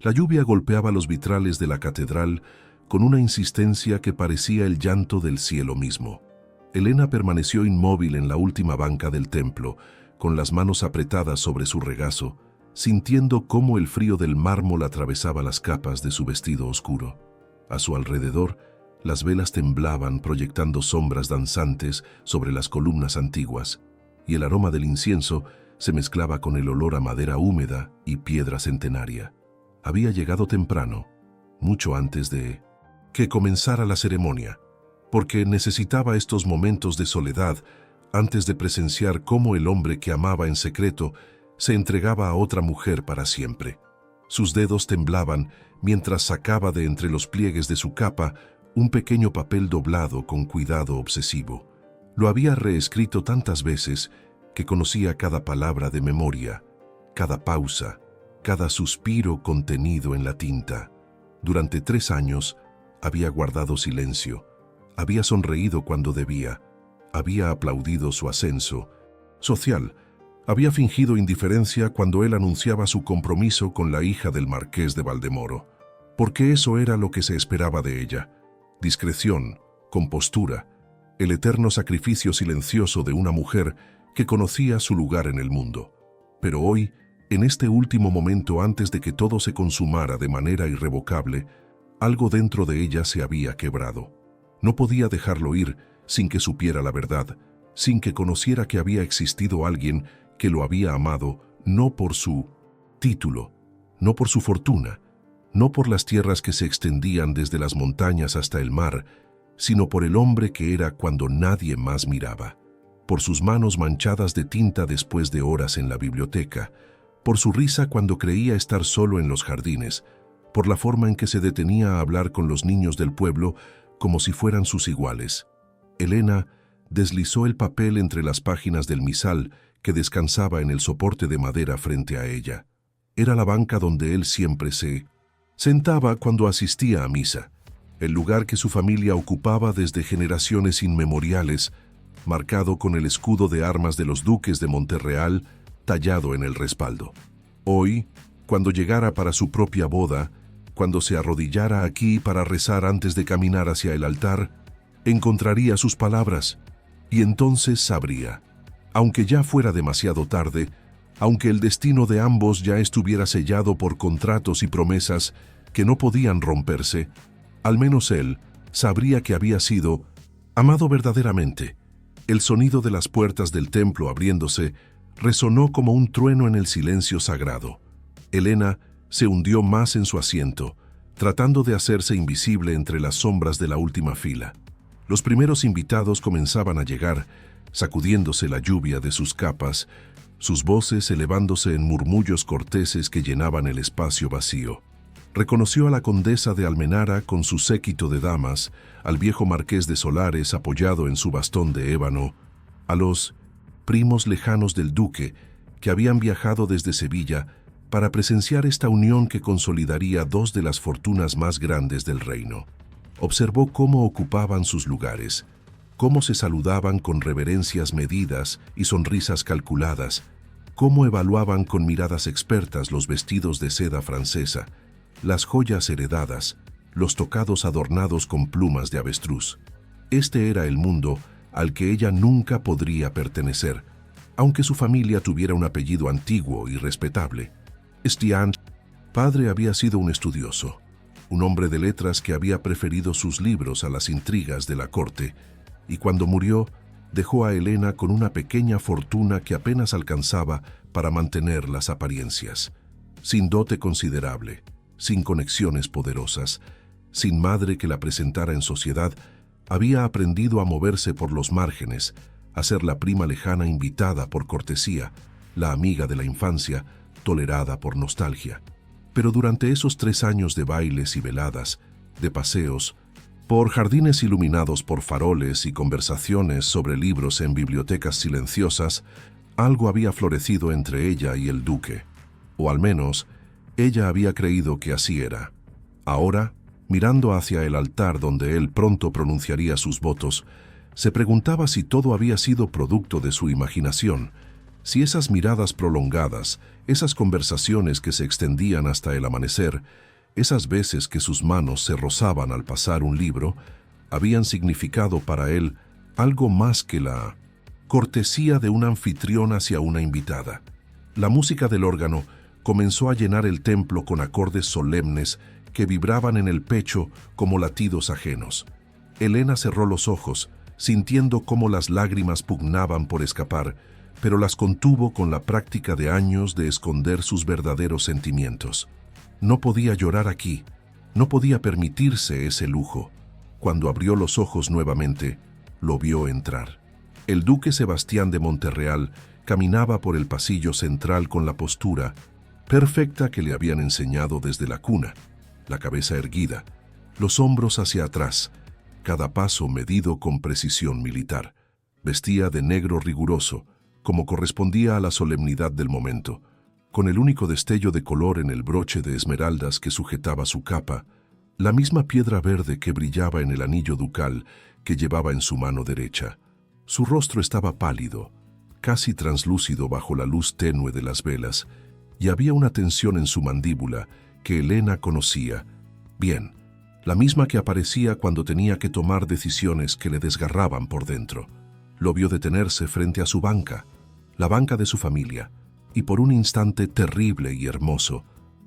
La lluvia golpeaba los vitrales de la catedral con una insistencia que parecía el llanto del cielo mismo. Elena permaneció inmóvil en la última banca del templo, con las manos apretadas sobre su regazo, sintiendo cómo el frío del mármol atravesaba las capas de su vestido oscuro. A su alrededor, las velas temblaban proyectando sombras danzantes sobre las columnas antiguas, y el aroma del incienso se mezclaba con el olor a madera húmeda y piedra centenaria. Había llegado temprano, mucho antes de que comenzara la ceremonia, porque necesitaba estos momentos de soledad antes de presenciar cómo el hombre que amaba en secreto se entregaba a otra mujer para siempre. Sus dedos temblaban mientras sacaba de entre los pliegues de su capa un pequeño papel doblado con cuidado obsesivo. Lo había reescrito tantas veces que conocía cada palabra de memoria, cada pausa, cada suspiro contenido en la tinta. Durante 3 años había guardado silencio, había sonreído cuando debía, había aplaudido su ascenso social, había fingido indiferencia cuando él anunciaba su compromiso con la hija del marqués de Valdemoro, porque eso era lo que se esperaba de ella: discreción, compostura, el eterno sacrificio silencioso de una mujer que conocía su lugar en el mundo. Pero hoy, en este último momento antes de que todo se consumara de manera irrevocable, algo dentro de ella se había quebrado. No podía dejarlo ir sin que supiera la verdad, sin que conociera que había existido alguien que lo había amado no por su título, no por su fortuna, no por las tierras que se extendían desde las montañas hasta el mar, sino por el hombre que era cuando nadie más miraba, por sus manos manchadas de tinta después de horas en la biblioteca, por su risa cuando creía estar solo en los jardines, por la forma en que se detenía a hablar con los niños del pueblo como si fueran sus iguales. Elena deslizó el papel entre las páginas del misal que descansaba en el soporte de madera frente a ella. Era la banca donde él siempre se sentaba cuando asistía a misa, el lugar que su familia ocupaba desde generaciones inmemoriales, marcado con el escudo de armas de los duques de Monterreal tallado en el respaldo. Hoy, cuando llegara para su propia boda, cuando se arrodillara aquí para rezar antes de caminar hacia el altar, encontraría sus palabras, y entonces sabría, aunque ya fuera demasiado tarde, aunque el destino de ambos ya estuviera sellado por contratos y promesas que no podían romperse, al menos él sabría que había sido amado verdaderamente. El sonido de las puertas del templo abriéndose resonó como un trueno en el silencio sagrado. Elena se hundió más en su asiento, tratando de hacerse invisible entre las sombras de la última fila. Los primeros invitados comenzaban a llegar, sacudiéndose la lluvia de sus capas, sus voces elevándose en murmullos corteses que llenaban el espacio vacío. Reconoció a la condesa de Almenara con su séquito de damas, al viejo marqués de Solares apoyado en su bastón de ébano, a los primos lejanos del duque que habían viajado desde Sevilla para presenciar esta unión que consolidaría 2 de las fortunas más grandes del reino. Observó cómo ocupaban sus lugares, cómo se saludaban con reverencias medidas y sonrisas calculadas, cómo evaluaban con miradas expertas los vestidos de seda francesa, las joyas heredadas, los tocados adornados con plumas de avestruz. Este era el mundo al que ella nunca podría pertenecer, aunque su familia tuviera un apellido antiguo y respetable. Estienne, padre, había sido un estudioso, un hombre de letras que había preferido sus libros a las intrigas de la corte, y cuando murió, dejó a Elena con una pequeña fortuna que apenas alcanzaba para mantener las apariencias. Sin dote considerable, sin conexiones poderosas, sin madre que la presentara en sociedad, había aprendido a moverse por los márgenes, a ser la prima lejana invitada por cortesía, la amiga de la infancia, tolerada por nostalgia. Pero durante esos 3 años de bailes y veladas, de paseos, por jardines iluminados por faroles y conversaciones sobre libros en bibliotecas silenciosas, algo había florecido entre ella y el duque, o al menos, ella había creído que así era. Ahora, mirando hacia el altar donde él pronto pronunciaría sus votos, se preguntaba si todo había sido producto de su imaginación, si esas miradas prolongadas, Esas conversaciones que se extendían hasta el amanecer, esas veces que sus manos se rozaban al pasar un libro, habían significado para él algo más que la cortesía de un anfitrión hacia una invitada. La música del órgano comenzó a llenar el templo con acordes solemnes que vibraban en el pecho como latidos ajenos. Elena cerró los ojos, sintiendo cómo las lágrimas pugnaban por escapar, pero las contuvo con la práctica de años de esconder sus verdaderos sentimientos. No podía llorar aquí, no podía permitirse ese lujo. Cuando abrió los ojos nuevamente, lo vio entrar. El duque Sebastián de Monterreal caminaba por el pasillo central con la postura perfecta que le habían enseñado desde la cuna, la cabeza erguida, los hombros hacia atrás, cada paso medido con precisión militar. Vestía de negro riguroso, como correspondía a la solemnidad del momento, con el único destello de color en el broche de esmeraldas que sujetaba su capa, la misma piedra verde que brillaba en el anillo ducal que llevaba en su mano derecha. Su rostro estaba pálido, casi translúcido bajo la luz tenue de las velas, y había una tensión en su mandíbula que Elena conocía bien, la misma que aparecía cuando tenía que tomar decisiones que le desgarraban por dentro. Lo vio detenerse frente a su banca, la banca de su familia, y por un instante terrible y hermoso,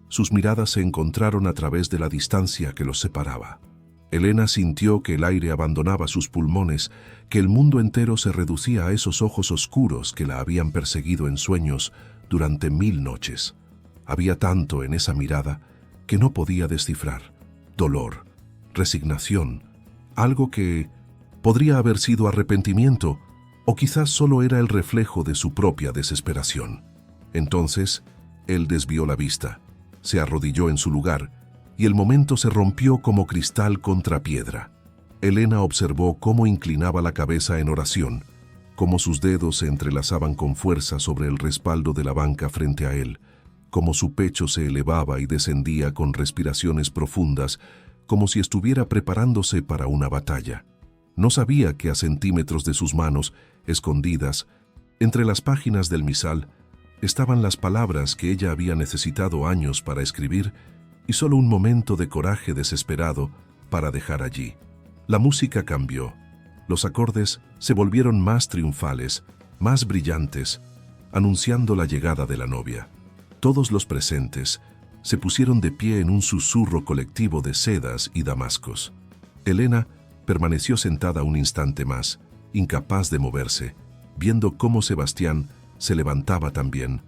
sus miradas se encontraron a través de la distancia que los separaba. Elena sintió que el aire abandonaba sus pulmones, que el mundo entero se reducía a esos ojos oscuros que la habían perseguido en sueños durante 1000 noches. Había tanto en esa mirada que no podía descifrar. Dolor, resignación, algo que podría haber sido arrepentimiento, o quizás solo era el reflejo de su propia desesperación. Entonces, él desvió la vista, se arrodilló en su lugar, y el momento se rompió como cristal contra piedra. Elena observó cómo inclinaba la cabeza en oración, cómo sus dedos se entrelazaban con fuerza sobre el respaldo de la banca frente a él, cómo su pecho se elevaba y descendía con respiraciones profundas, como si estuviera preparándose para una batalla. No sabía que a centímetros de sus manos, escondidas, entre las páginas del misal, estaban las palabras que ella había necesitado años para escribir y solo un momento de coraje desesperado para dejar allí. La música cambió. Los acordes se volvieron más triunfales, más brillantes, anunciando la llegada de la novia. Todos los presentes se pusieron de pie en un susurro colectivo de sedas y damascos. Elena permaneció sentada un instante más, incapaz de moverse, viendo cómo Sebastián se levantaba también,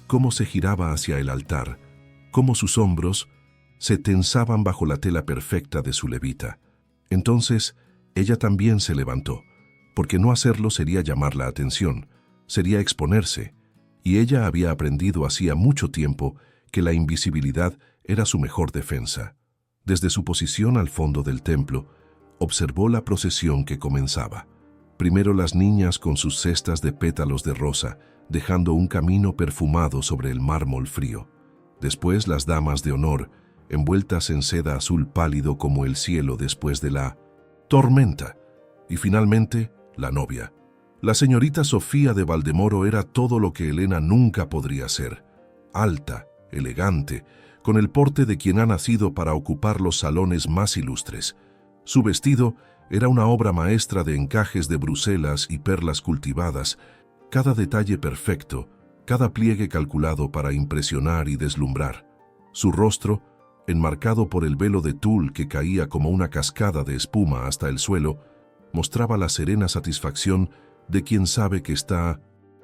cómo se giraba hacia el altar, cómo sus hombros se tensaban bajo la tela perfecta de su levita. Entonces, ella también se levantó, porque no hacerlo sería llamar la atención, sería exponerse, y ella había aprendido hacía mucho tiempo que la invisibilidad era su mejor defensa. Desde su posición al fondo del templo, observó la procesión que comenzaba. Primero las niñas con sus cestas de pétalos de rosa, dejando un camino perfumado sobre el mármol frío. Después las damas de honor, envueltas en seda azul pálido como el cielo después de la tormenta. Y finalmente, la novia. La señorita Sofía de Valdemoro era todo lo que Elena nunca podría ser. Alta, elegante, con el porte de quien ha nacido para ocupar los salones más ilustres. Su vestido era una obra maestra de encajes de Bruselas y perlas cultivadas, cada detalle perfecto, cada pliegue calculado para impresionar y deslumbrar. Su rostro, enmarcado por el velo de tul que caía como una cascada de espuma hasta el suelo, mostraba la serena satisfacción de quien sabe que está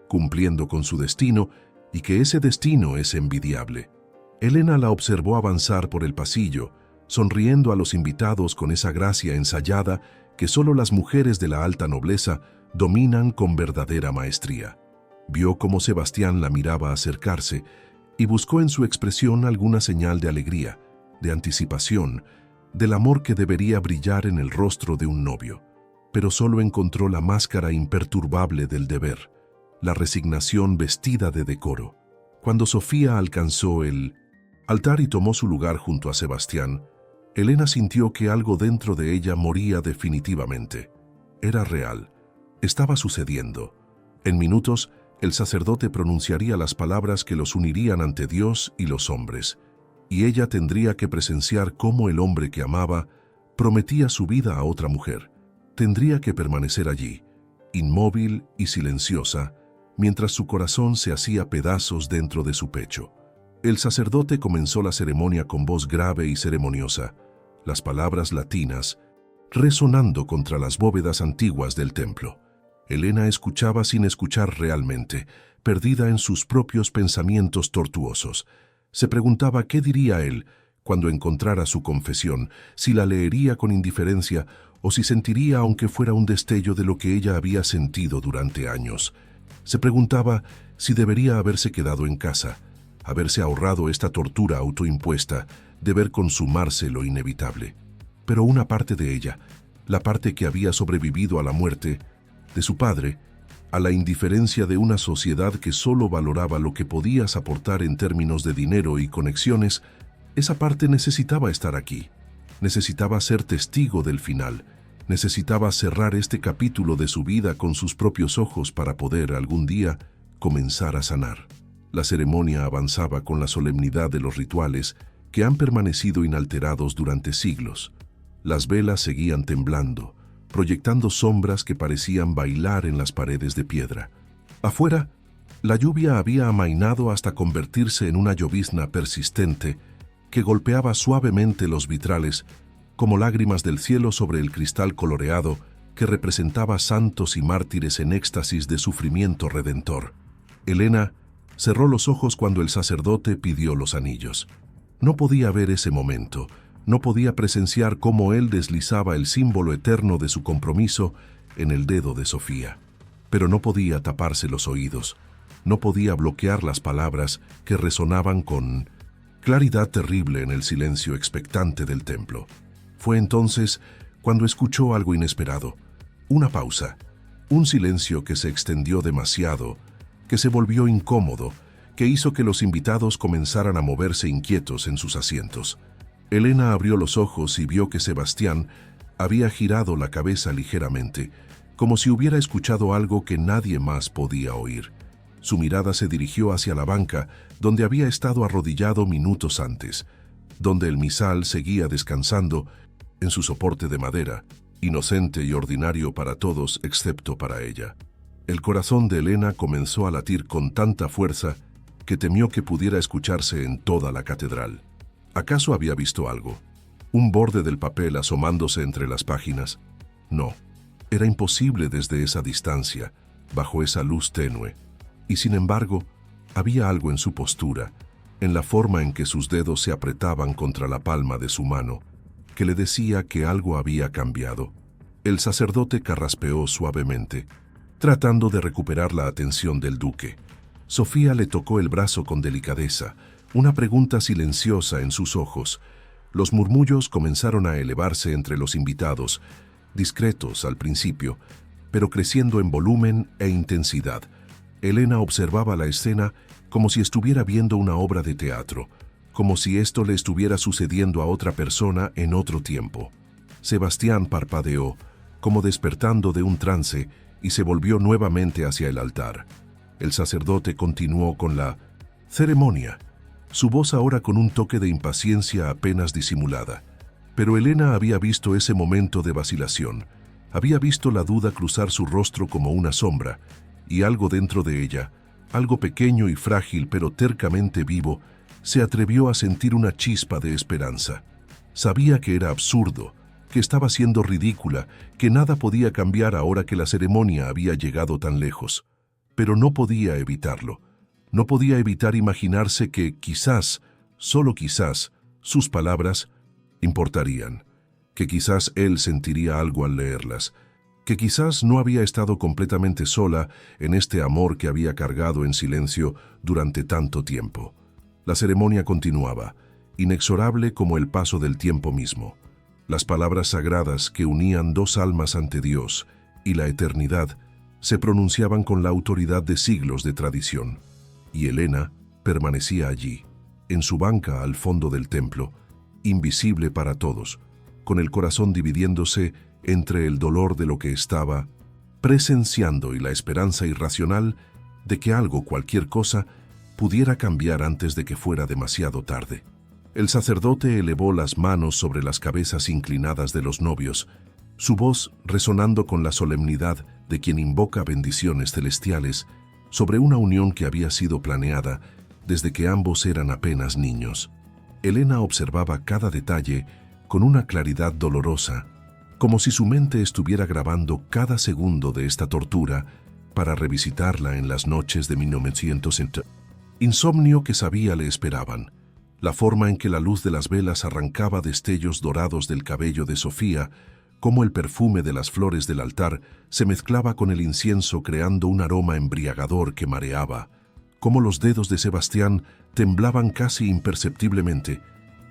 cumpliendo con su destino y que ese destino es envidiable. Elena la observó avanzar por el pasillo, sonriendo a los invitados con esa gracia ensayada que solo las mujeres de la alta nobleza dominan con verdadera maestría. Vio cómo Sebastián la miraba acercarse y buscó en su expresión alguna señal de alegría, de anticipación, del amor que debería brillar en el rostro de un novio. Pero solo encontró la máscara imperturbable del deber, la resignación vestida de decoro. Cuando Sofía alcanzó el altar y tomó su lugar junto a Sebastián, Elena sintió que algo dentro de ella moría definitivamente. Era real. Estaba sucediendo. En minutos, El sacerdote pronunciaría las palabras que los unirían ante Dios y los hombres, y ella tendría que presenciar cómo el hombre que amaba prometía su vida a otra mujer. Tendría que permanecer allí, inmóvil y silenciosa, mientras su corazón se hacía pedazos dentro de su pecho. El sacerdote comenzó la ceremonia con voz grave y ceremoniosa, las palabras latinas resonando contra las bóvedas antiguas del templo. Elena escuchaba sin escuchar realmente, perdida en sus propios pensamientos tortuosos. Se preguntaba qué diría él cuando encontrara su confesión, si la leería con indiferencia o si sentiría aunque fuera un destello de lo que ella había sentido durante años. Se preguntaba si debería haberse quedado en casa, haberse ahorrado esta tortura autoimpuesta de ver consumarse lo inevitable. Pero una parte de ella, la parte que había sobrevivido a la muerte de su padre, a la indiferencia de una sociedad que solo valoraba lo que podías aportar en términos de dinero y conexiones, esa parte necesitaba estar aquí. Necesitaba ser testigo del final. Necesitaba cerrar este capítulo de su vida con sus propios ojos para poder, algún día, comenzar a sanar. La ceremonia avanzaba con la solemnidad de los rituales que han permanecido inalterados durante siglos. Las velas seguían temblando, proyectando sombras que parecían bailar en las paredes de piedra. Afuera, la lluvia había amainado hasta convertirse en una llovizna persistente que golpeaba suavemente los vitrales como lágrimas del cielo sobre el cristal coloreado que representaba santos y mártires en éxtasis de sufrimiento redentor. Elena cerró los ojos cuando el sacerdote pidió los anillos. No podía ver ese momento. No podía presenciar cómo él deslizaba el símbolo eterno de su compromiso en el dedo de Sofía. Pero no podía taparse los oídos, no podía bloquear las palabras que resonaban con claridad terrible en el silencio expectante del templo. Fue entonces cuando escuchó algo inesperado, una pausa, un silencio que se extendió demasiado, que se volvió incómodo, que hizo que los invitados comenzaran a moverse inquietos en sus asientos. Elena abrió los ojos y vio que Sebastián había girado la cabeza ligeramente, como si hubiera escuchado algo que nadie más podía oír. Su mirada se dirigió hacia la banca donde había estado arrodillado minutos antes, donde el misal seguía descansando en su soporte de madera, inocente y ordinario para todos excepto para ella. El corazón de Elena comenzó a latir con tanta fuerza que temió que pudiera escucharse en toda la catedral. ¿Acaso había visto algo? ¿Un borde del papel asomándose entre las páginas? No, era imposible desde esa distancia, bajo esa luz tenue. Y sin embargo, había algo en su postura, en la forma en que sus dedos se apretaban contra la palma de su mano, que le decía que algo había cambiado. El sacerdote carraspeó suavemente, tratando de recuperar la atención del duque. Sofía le tocó el brazo con delicadeza, una pregunta silenciosa en sus ojos. Los murmullos comenzaron a elevarse entre los invitados, discretos al principio, pero creciendo en volumen e intensidad. Elena observaba la escena como si estuviera viendo una obra de teatro, como si esto le estuviera sucediendo a otra persona en otro tiempo. Sebastián parpadeó, como despertando de un trance, y se volvió nuevamente hacia el altar. El sacerdote continuó con la ceremonia, su voz ahora con un toque de impaciencia apenas disimulada. Pero Elena había visto ese momento de vacilación, había visto la duda cruzar su rostro como una sombra, y algo dentro de ella, algo pequeño y frágil pero tercamente vivo, se atrevió a sentir una chispa de esperanza. Sabía que era absurdo, que estaba siendo ridícula, que nada podía cambiar ahora que la ceremonia había llegado tan lejos. Pero no podía evitarlo. No podía evitar imaginarse que quizás, solo quizás, sus palabras importarían, que quizás él sentiría algo al leerlas, que quizás no había estado completamente sola en este amor que había cargado en silencio durante tanto tiempo. La ceremonia continuaba, inexorable como el paso del tiempo mismo. Las palabras sagradas que unían dos almas ante Dios y la eternidad se pronunciaban con la autoridad de siglos de tradición. Y Elena permanecía allí, en su banca al fondo del templo, invisible para todos, con el corazón dividiéndose entre el dolor de lo que estaba presenciando y la esperanza irracional de que algo, cualquier cosa, pudiera cambiar antes de que fuera demasiado tarde. El sacerdote elevó las manos sobre las cabezas inclinadas de los novios, su voz resonando con la solemnidad de quien invoca bendiciones celestiales sobre una unión que había sido planeada desde que ambos eran apenas niños. Elena observaba cada detalle con una claridad dolorosa, como si su mente estuviera grabando cada segundo de esta tortura para revisitarla en las noches de 1900. Insomnio que sabía le esperaban. La forma en que la luz de las velas arrancaba destellos dorados del cabello de Sofía, cómo el perfume de las flores del altar se mezclaba con el incienso creando un aroma embriagador que mareaba, cómo los dedos de Sebastián temblaban casi imperceptiblemente,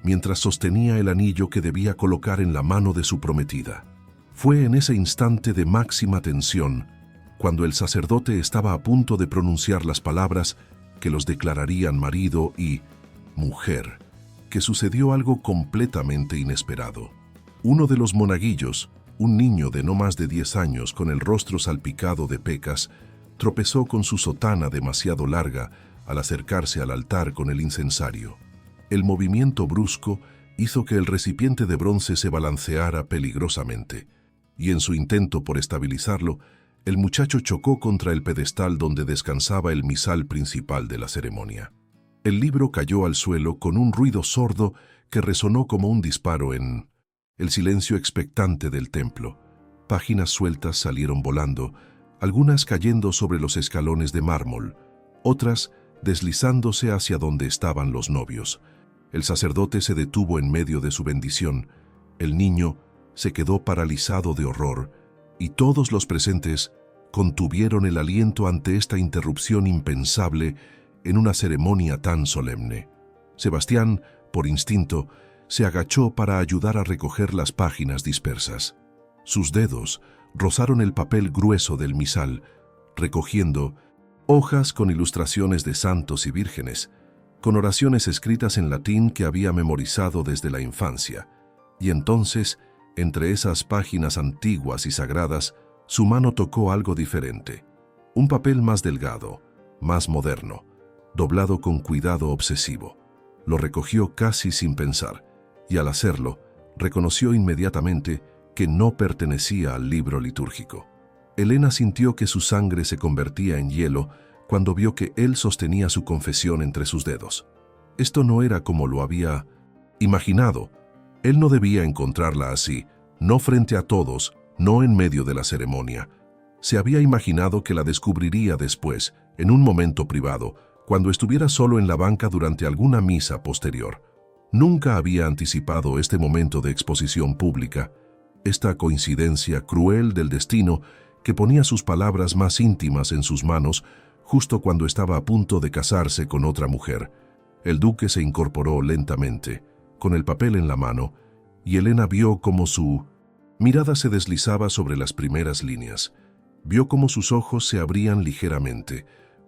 mientras sostenía el anillo que debía colocar en la mano de su prometida. Fue en ese instante de máxima tensión, cuando el sacerdote estaba a punto de pronunciar las palabras que los declararían marido y mujer, que sucedió algo completamente inesperado. Uno de los monaguillos, un niño de no más de 10 años con el rostro salpicado de pecas, tropezó con su sotana demasiado larga al acercarse al altar con el incensario. El movimiento brusco hizo que el recipiente de bronce se balanceara peligrosamente, y en su intento por estabilizarlo, el muchacho chocó contra el pedestal donde descansaba el misal principal de la ceremonia. El libro cayó al suelo con un ruido sordo que resonó como un disparo en el silencio expectante del templo. Páginas sueltas salieron volando, algunas cayendo sobre los escalones de mármol, otras deslizándose hacia donde estaban los novios. El sacerdote se detuvo en medio de su bendición, el niño se quedó paralizado de horror, y todos los presentes contuvieron el aliento ante esta interrupción impensable en una ceremonia tan solemne. Sebastián, por instinto, se agachó para ayudar a recoger las páginas dispersas. Sus dedos rozaron el papel grueso del misal, recogiendo hojas con ilustraciones de santos y vírgenes, con oraciones escritas en latín que había memorizado desde la infancia. Y entonces, entre esas páginas antiguas y sagradas, su mano tocó algo diferente. Un papel más delgado, más moderno, doblado con cuidado obsesivo. Lo recogió casi sin pensar, y al hacerlo, reconoció inmediatamente que no pertenecía al libro litúrgico. Elena sintió que su sangre se convertía en hielo cuando vio que él sostenía su confesión entre sus dedos. Esto no era como lo había imaginado. Él no debía encontrarla así, no frente a todos, no en medio de la ceremonia. Se había imaginado que la descubriría después, en un momento privado, cuando estuviera solo en la banca durante alguna misa posterior. Nunca había anticipado este momento de exposición pública, esta coincidencia cruel del destino que ponía sus palabras más íntimas en sus manos justo cuando estaba a punto de casarse con otra mujer. El duque se incorporó lentamente, con el papel en la mano, y Elena vio cómo su mirada se deslizaba sobre las primeras líneas. Vio cómo sus ojos se abrían ligeramente,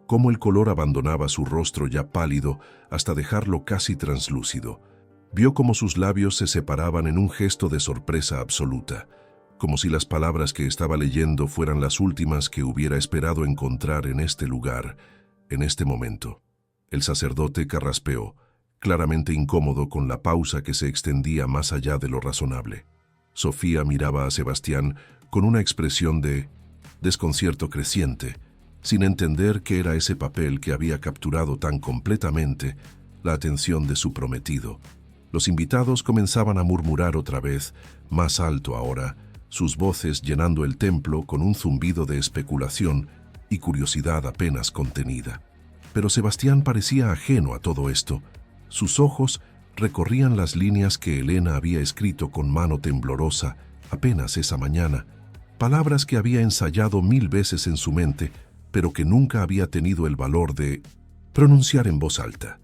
cómo el color abandonaba su rostro ya pálido hasta dejarlo casi translúcido. Vio cómo sus labios se separaban en un gesto de sorpresa absoluta, como si las palabras que estaba leyendo fueran las últimas que hubiera esperado encontrar en este lugar, en este momento. El sacerdote carraspeó, claramente incómodo con la pausa que se extendía más allá de lo razonable. Sofía miraba a Sebastián con una expresión de desconcierto creciente, sin entender qué era ese papel que había capturado tan completamente la atención de su prometido. Los invitados comenzaban a murmurar otra vez, más alto ahora, sus voces llenando el templo con un zumbido de especulación y curiosidad apenas contenida. Pero Sebastián parecía ajeno a todo esto. Sus ojos recorrían las líneas que Elena había escrito con mano temblorosa apenas esa mañana, palabras que había ensayado 1000 veces en su mente, pero que nunca había tenido el valor de pronunciar en voz alta.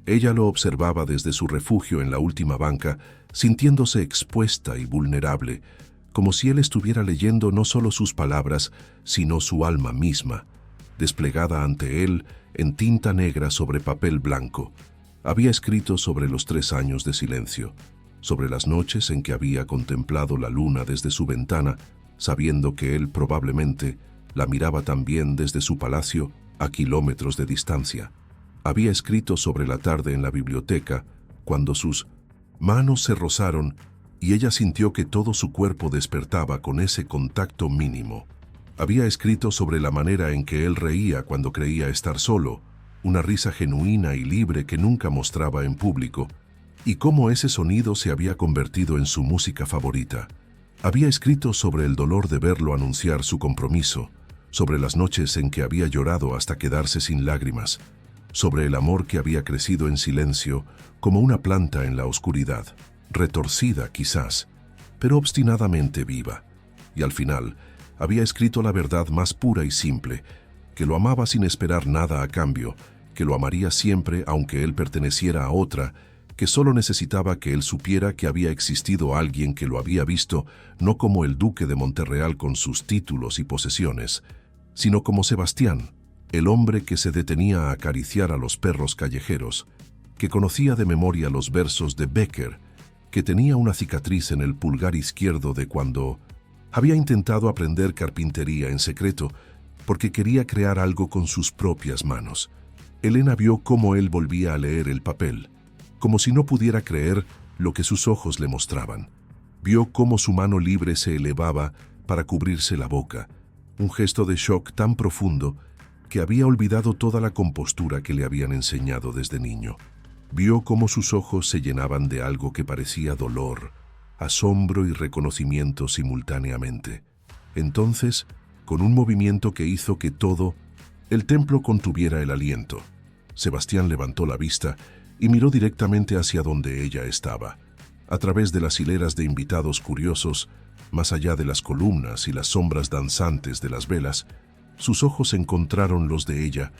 Ella lo observaba desde su refugio en la última banca, sintiéndose expuesta y vulnerable, como si él estuviera leyendo no solo sus palabras, sino su alma misma, desplegada ante él en tinta negra sobre papel blanco. Había escrito sobre los 3 años de silencio, sobre las noches en que había contemplado la luna desde su ventana, sabiendo que él probablemente la miraba también desde su palacio a kilómetros de distancia. Había escrito sobre la tarde en la biblioteca, cuando sus manos se rozaron y ella sintió que todo su cuerpo despertaba con ese contacto mínimo. Había escrito sobre la manera en que él reía cuando creía estar solo, una risa genuina y libre que nunca mostraba en público, y cómo ese sonido se había convertido en su música favorita. Había escrito sobre el dolor de verlo anunciar su compromiso, sobre las noches en que había llorado hasta quedarse sin lágrimas, sobre el amor que había crecido en silencio como una planta en la oscuridad, retorcida quizás, pero obstinadamente viva. Y al final, había escrito la verdad más pura y simple, que lo amaba sin esperar nada a cambio, que lo amaría siempre aunque él perteneciera a otra, que solo necesitaba que él supiera que había existido alguien que lo había visto no como el duque de Monterreal con sus títulos y posesiones, sino como Sebastián, el hombre que se detenía a acariciar a los perros callejeros, que conocía de memoria los versos de Becker, que tenía una cicatriz en el pulgar izquierdo de cuando había intentado aprender carpintería en secreto porque quería crear algo con sus propias manos. Elena vio cómo él volvía a leer el papel, como si no pudiera creer lo que sus ojos le mostraban. Vio cómo su mano libre se elevaba para cubrirse la boca, un gesto de shock tan profundo que había olvidado toda la compostura que le habían enseñado desde niño. Vio cómo sus ojos se llenaban de algo que parecía dolor, asombro y reconocimiento simultáneamente. Entonces, con un movimiento que hizo que todo el templo contuviera el aliento, Sebastián levantó la vista y miró directamente hacia donde ella estaba. A través de las hileras de invitados curiosos, más allá de las columnas y las sombras danzantes de las velas, sus ojos encontraron los de ella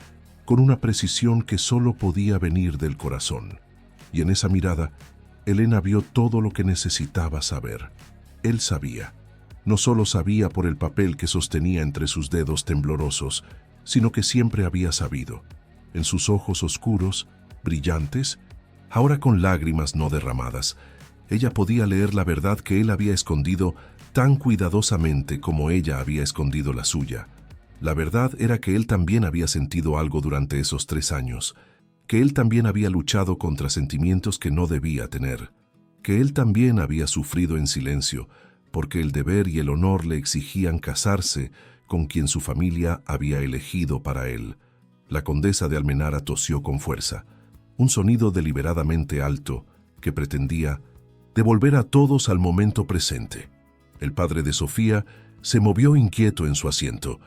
con una precisión que solo podía venir del corazón. Y en esa mirada, Elena vio todo lo que necesitaba saber. Él sabía. No solo sabía por el papel que sostenía entre sus dedos temblorosos, sino que siempre había sabido. En sus ojos oscuros, brillantes, ahora con lágrimas no derramadas, ella podía leer la verdad que él había escondido tan cuidadosamente como ella había escondido la suya. La verdad era que él también había sentido algo durante esos 3 años, que él también había luchado contra sentimientos que no debía tener, que él también había sufrido en silencio, porque el deber y el honor le exigían casarse con quien su familia había elegido para él. La condesa de Almenara tosió con fuerza, un sonido deliberadamente alto que pretendía devolver a todos al momento presente. El padre de Sofía se movió inquieto en su asiento,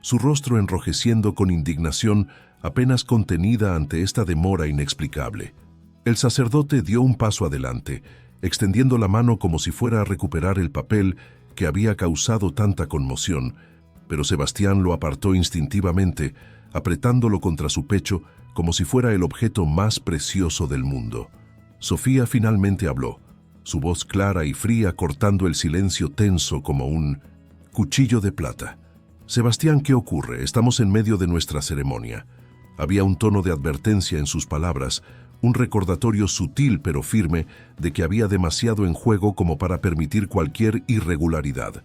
su rostro enrojeciendo con indignación apenas contenida ante esta demora inexplicable. El sacerdote dio un paso adelante, extendiendo la mano como si fuera a recuperar el papel que había causado tanta conmoción, pero Sebastián lo apartó instintivamente, apretándolo contra su pecho como si fuera el objeto más precioso del mundo. Sofía finalmente habló, su voz clara y fría cortando el silencio tenso como un cuchillo de plata. «Sebastián, ¿qué ocurre? Estamos en medio de nuestra ceremonia». Había un tono de advertencia en sus palabras, un recordatorio sutil pero firme de que había demasiado en juego como para permitir cualquier irregularidad.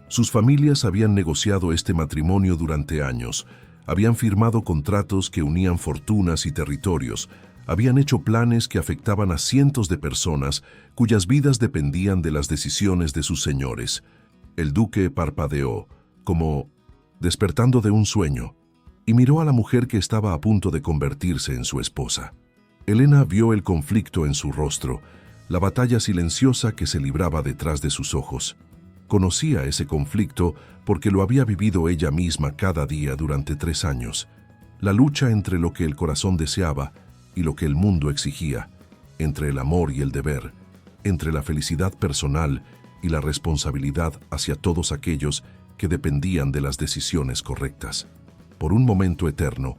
Sus familias habían negociado este matrimonio durante años, habían firmado contratos que unían fortunas y territorios, habían hecho planes que afectaban a cientos de personas cuyas vidas dependían de las decisiones de sus señores. El duque parpadeó, como despertando de un sueño, y miró a la mujer que estaba a punto de convertirse en su esposa. Elena vio el conflicto en su rostro, la batalla silenciosa que se libraba detrás de sus ojos. Conocía ese conflicto porque lo había vivido ella misma cada día durante 3 años. La lucha entre lo que el corazón deseaba y lo que el mundo exigía, entre el amor y el deber, entre la felicidad personal y la responsabilidad hacia todos aquellos que dependían de las decisiones correctas. Por un momento eterno,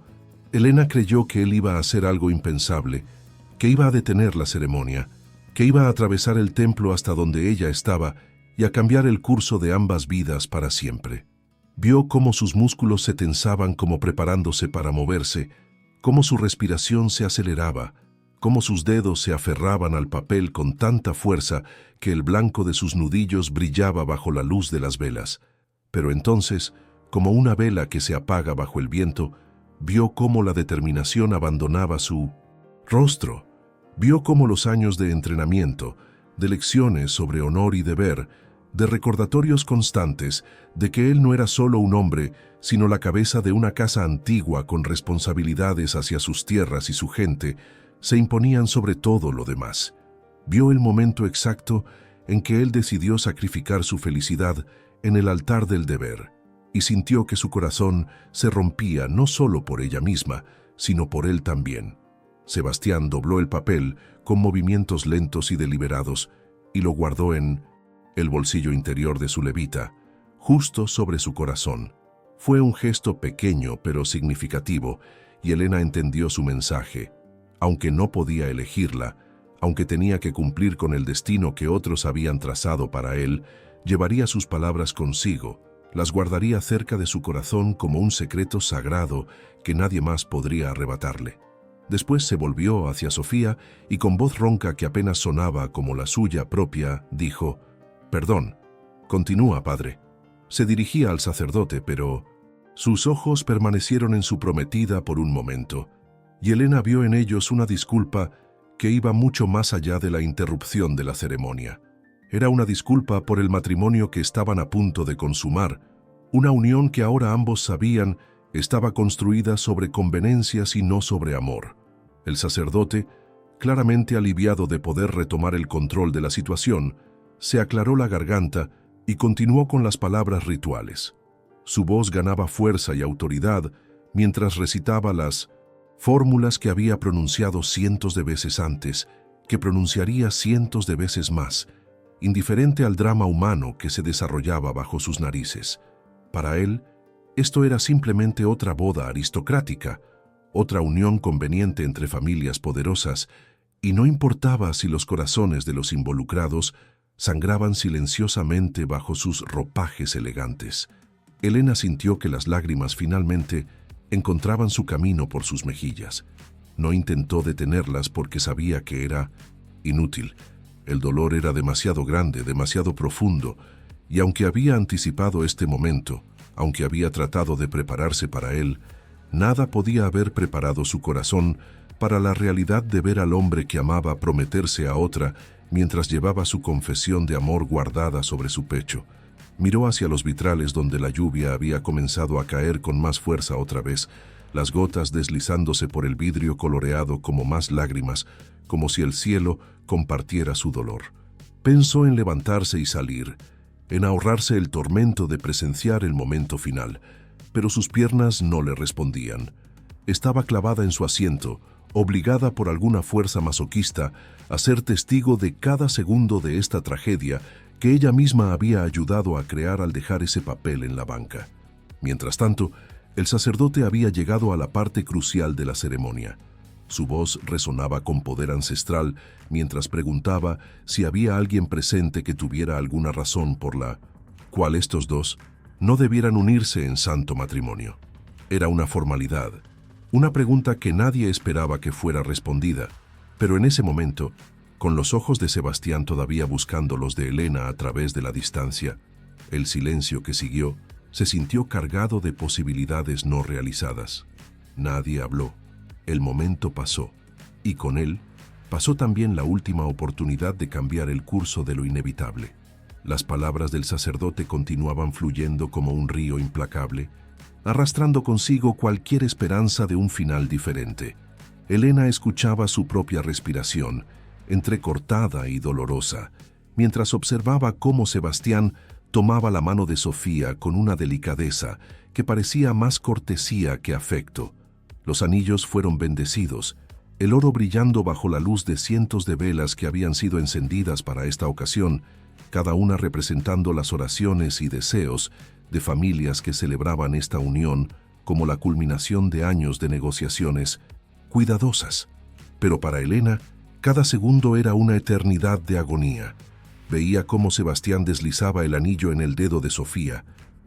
Elena creyó que él iba a hacer algo impensable, que iba a detener la ceremonia, que iba a atravesar el templo hasta donde ella estaba y a cambiar el curso de ambas vidas para siempre. Vio cómo sus músculos se tensaban como preparándose para moverse, cómo su respiración se aceleraba, cómo sus dedos se aferraban al papel con tanta fuerza que el blanco de sus nudillos brillaba bajo la luz de las velas. Pero entonces, como una vela que se apaga bajo el viento, Vio cómo la determinación abandonaba su rostro. Vio cómo los años de entrenamiento, de lecciones sobre honor y deber, de recordatorios constantes de que él no era solo un hombre, sino la cabeza de una casa antigua con responsabilidades hacia sus tierras y su gente, se imponían sobre todo lo demás. Vio el momento exacto en que él decidió sacrificar su felicidad en el altar del deber, y sintió que su corazón se rompía no solo por ella misma, sino por él también. Sebastián dobló el papel con movimientos lentos y deliberados y lo guardó en el bolsillo interior de su levita, justo sobre su corazón. Fue un gesto pequeño pero significativo, y Elena entendió su mensaje. Aunque no podía elegirla, aunque tenía que cumplir con el destino que otros habían trazado para él, llevaría sus palabras consigo, las guardaría cerca de su corazón como un secreto sagrado que nadie más podría arrebatarle. Después se volvió hacia Sofía y con voz ronca que apenas sonaba como la suya propia, dijo: «Perdón». «Continúa, padre». Se dirigía al sacerdote, pero sus ojos permanecieron en su prometida por un momento, y Elena vio en ellos una disculpa que iba mucho más allá de la interrupción de la ceremonia. Era una disculpa por el matrimonio que estaban a punto de consumar, una unión que ahora ambos sabían estaba construida sobre convenencias y no sobre amor. El sacerdote, claramente aliviado de poder retomar el control de la situación, se aclaró la garganta y continuó con las palabras rituales. Su voz ganaba fuerza y autoridad mientras recitaba las fórmulas que había pronunciado cientos de veces antes, que pronunciaría cientos de veces más, indiferente al drama humano que se desarrollaba bajo sus narices. Para él, esto era simplemente otra boda aristocrática, otra unión conveniente entre familias poderosas, y no importaba si los corazones de los involucrados sangraban silenciosamente bajo sus ropajes elegantes. Elena sintió que las lágrimas finalmente encontraban su camino por sus mejillas. No intentó detenerlas porque sabía que era inútil. El dolor era demasiado grande, demasiado profundo, y aunque había anticipado este momento, aunque había tratado de prepararse para él, nada podía haber preparado su corazón para la realidad de ver al hombre que amaba prometerse a otra mientras llevaba su confesión de amor guardada sobre su pecho. Miró hacia los vitrales donde la lluvia había comenzado a caer con más fuerza otra vez, las gotas deslizándose por el vidrio coloreado como más lágrimas, como si el cielo compartiera su dolor. Pensó en levantarse y salir, en ahorrarse el tormento de presenciar el momento final, pero sus piernas no le respondían. Estaba clavada en su asiento, obligada por alguna fuerza masoquista a ser testigo de cada segundo de esta tragedia que ella misma había ayudado a crear al dejar ese papel en la banca. Mientras tanto, el sacerdote había llegado a la parte crucial de la ceremonia. Su voz resonaba con poder ancestral mientras preguntaba si había alguien presente que tuviera alguna razón por la cual estos dos no debieran unirse en santo matrimonio. Era una formalidad, una pregunta que nadie esperaba que fuera respondida, pero en ese momento, con los ojos de Sebastián todavía buscando los de Elena a través de la distancia, el silencio que siguió se sintió cargado de posibilidades no realizadas. Nadie habló. El momento pasó, y con él pasó también la última oportunidad de cambiar el curso de lo inevitable. Las palabras del sacerdote continuaban fluyendo como un río implacable, arrastrando consigo cualquier esperanza de un final diferente. Elena escuchaba su propia respiración, entrecortada y dolorosa, mientras observaba cómo Sebastián tomaba la mano de Sofía con una delicadeza que parecía más cortesía que afecto. Los anillos fueron bendecidos, el oro brillando bajo la luz de cientos de velas que habían sido encendidas para esta ocasión, cada una representando las oraciones y deseos de familias que celebraban esta unión como la culminación de años de negociaciones cuidadosas. Pero para Elena, cada segundo era una eternidad de agonía. Veía cómo Sebastián deslizaba el anillo en el dedo de Sofía,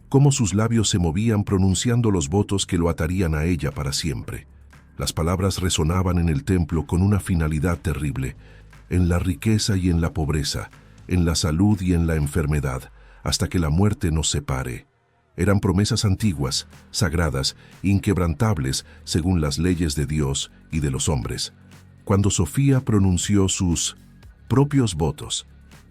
cómo sus labios se movían pronunciando los votos que lo atarían a ella para siempre. Las palabras resonaban en el templo con una finalidad terrible, en la riqueza y en la pobreza, en la salud y en la enfermedad, hasta que la muerte nos separe. Eran promesas antiguas, sagradas, inquebrantables según las leyes de Dios y de los hombres. Cuando Sofía pronunció sus propios votos,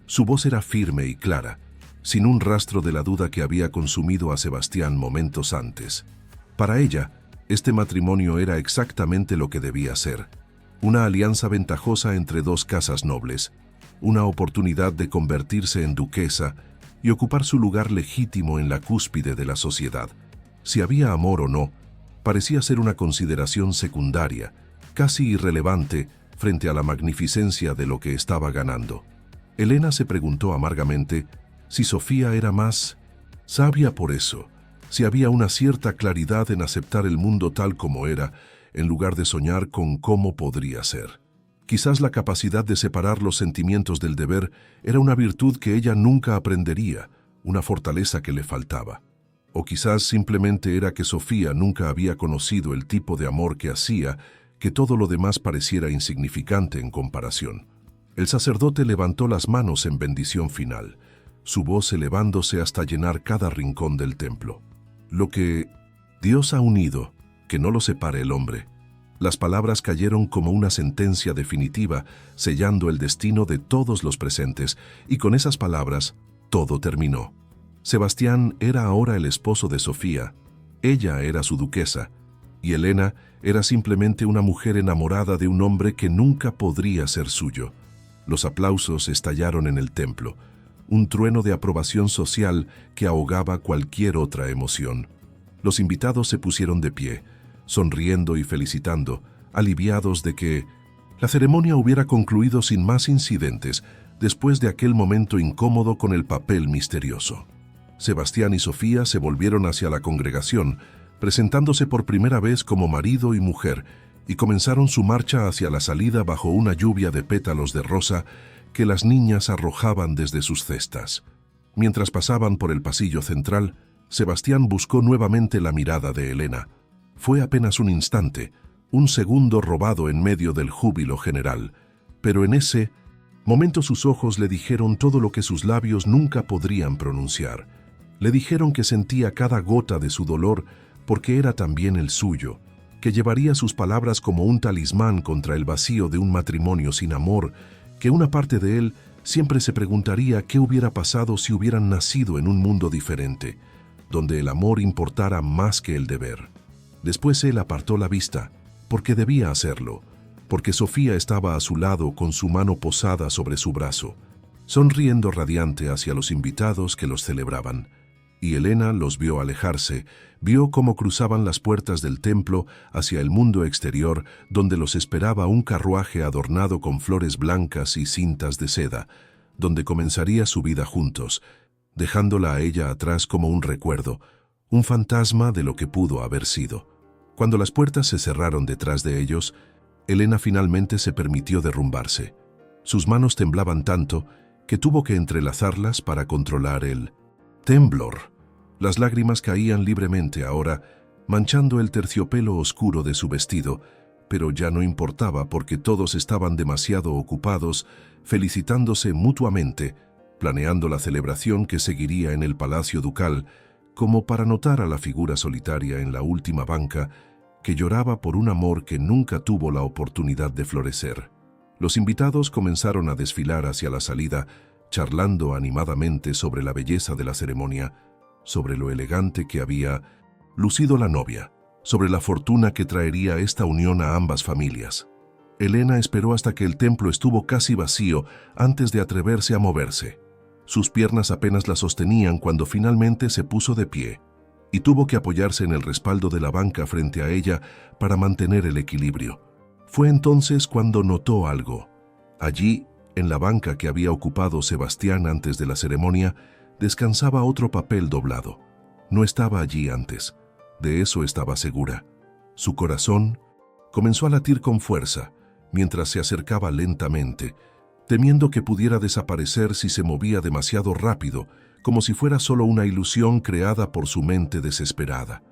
su voz era firme y clara, sin un rastro de la duda que había consumido a Sebastián momentos antes. Para ella, este matrimonio era exactamente lo que debía ser: una alianza ventajosa entre dos casas nobles, una oportunidad de convertirse en duquesa y ocupar su lugar legítimo en la cúspide de la sociedad. Si había amor o no, parecía ser una consideración secundaria, casi irrelevante frente a la magnificencia de lo que estaba ganando. Helena se preguntó amargamente si Sofía era más sabia por eso, si había una cierta claridad en aceptar el mundo tal como era, en lugar de soñar con cómo podría ser. Quizás la capacidad de separar los sentimientos del deber era una virtud que ella nunca aprendería, una fortaleza que le faltaba. O quizás simplemente era que Sofía nunca había conocido el tipo de amor que hacía que todo lo demás pareciera insignificante en comparación. El sacerdote levantó las manos en bendición final, su voz elevándose hasta llenar cada rincón del templo. Lo que Dios ha unido, que no lo separe el hombre. Las palabras cayeron como una sentencia definitiva, sellando el destino de todos los presentes, y con esas palabras, todo terminó. Sebastián era ahora el esposo de Sofía, ella era su duquesa, y Helena era simplemente una mujer enamorada de un hombre que nunca podría ser suyo. Los aplausos estallaron en el templo, un trueno de aprobación social que ahogaba cualquier otra emoción. Los invitados se pusieron de pie, sonriendo y felicitando, aliviados de que la ceremonia hubiera concluido sin más incidentes después de aquel momento incómodo con el papel misterioso. Sebastián y Sofía se volvieron hacia la congregación, presentándose por primera vez como marido y mujer, y comenzaron su marcha hacia la salida bajo una lluvia de pétalos de rosa que las niñas arrojaban desde sus cestas. Mientras pasaban por el pasillo central, Sebastián buscó nuevamente la mirada de Helena. Fue apenas un instante, un segundo robado en medio del júbilo general, pero en ese momento sus ojos le dijeron todo lo que sus labios nunca podrían pronunciar. Le dijeron que sentía cada gota de su dolor porque era también el suyo, que llevaría sus palabras como un talismán contra el vacío de un matrimonio sin amor, que una parte de él siempre se preguntaría qué hubiera pasado si hubieran nacido en un mundo diferente, donde el amor importara más que el deber. Después él apartó la vista, porque debía hacerlo, porque Sofía estaba a su lado con su mano posada sobre su brazo, sonriendo radiante hacia los invitados que los celebraban. Y Helena los vio alejarse, vio cómo cruzaban las puertas del templo hacia el mundo exterior, donde los esperaba un carruaje adornado con flores blancas y cintas de seda, donde comenzaría su vida juntos, dejándola a ella atrás como un recuerdo, un fantasma de lo que pudo haber sido. Cuando las puertas se cerraron detrás de ellos, Helena finalmente se permitió derrumbarse. Sus manos temblaban tanto que tuvo que entrelazarlas para controlar el temblor. Las lágrimas caían libremente ahora, manchando el terciopelo oscuro de su vestido, pero ya no importaba porque todos estaban demasiado ocupados, felicitándose mutuamente, planeando la celebración que seguiría en el Palacio Ducal, como para notar a la figura solitaria en la última banca que lloraba por un amor que nunca tuvo la oportunidad de florecer. Los invitados comenzaron a desfilar hacia la salida, charlando animadamente sobre la belleza de la ceremonia, sobre lo elegante que había lucido la novia, sobre la fortuna que traería esta unión a ambas familias. Helena esperó hasta que el templo estuvo casi vacío antes de atreverse a moverse. Sus piernas apenas la sostenían cuando finalmente se puso de pie, y tuvo que apoyarse en el respaldo de la banca frente a ella para mantener el equilibrio. Fue entonces cuando notó algo. Allí, en la banca que había ocupado Sebastián antes de la ceremonia, descansaba otro papel doblado. No estaba allí antes, de eso estaba segura. Su corazón comenzó a latir con fuerza, mientras se acercaba lentamente, temiendo que pudiera desaparecer si se movía demasiado rápido, como si fuera solo una ilusión creada por su mente desesperada.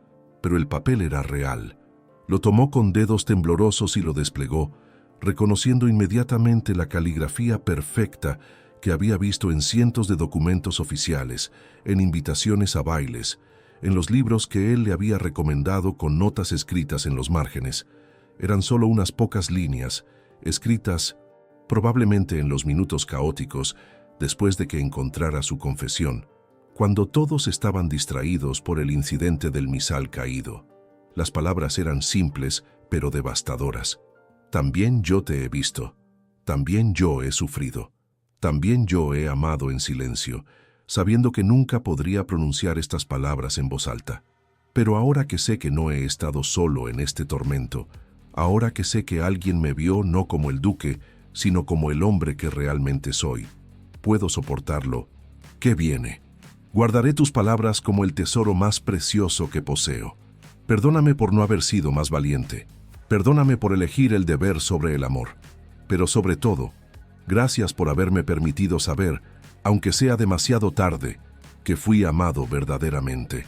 Pero el papel era real. Lo tomó con dedos temblorosos y lo desplegó, reconociendo inmediatamente la caligrafía perfecta que había visto en cientos de documentos oficiales, en invitaciones a bailes, en los libros que él le había recomendado con notas escritas en los márgenes. Eran solo unas pocas líneas, escritas probablemente en los minutos caóticos después de que encontrara su confesión, cuando todos estaban distraídos por el incidente del misal caído. Las palabras eran simples, pero devastadoras. También yo te he visto. También yo he sufrido. También yo he amado en silencio, sabiendo que nunca podría pronunciar estas palabras en voz alta. Pero ahora que sé que no he estado solo en este tormento, ahora que sé que alguien me vio no como el duque, sino como el hombre que realmente soy, puedo soportarlo. ¿Qué viene? Guardaré tus palabras como el tesoro más precioso que poseo. Perdóname por no haber sido más valiente. Perdóname por elegir el deber sobre el amor. Pero sobre todo, gracias por haberme permitido saber, aunque sea demasiado tarde, que fui amado verdaderamente.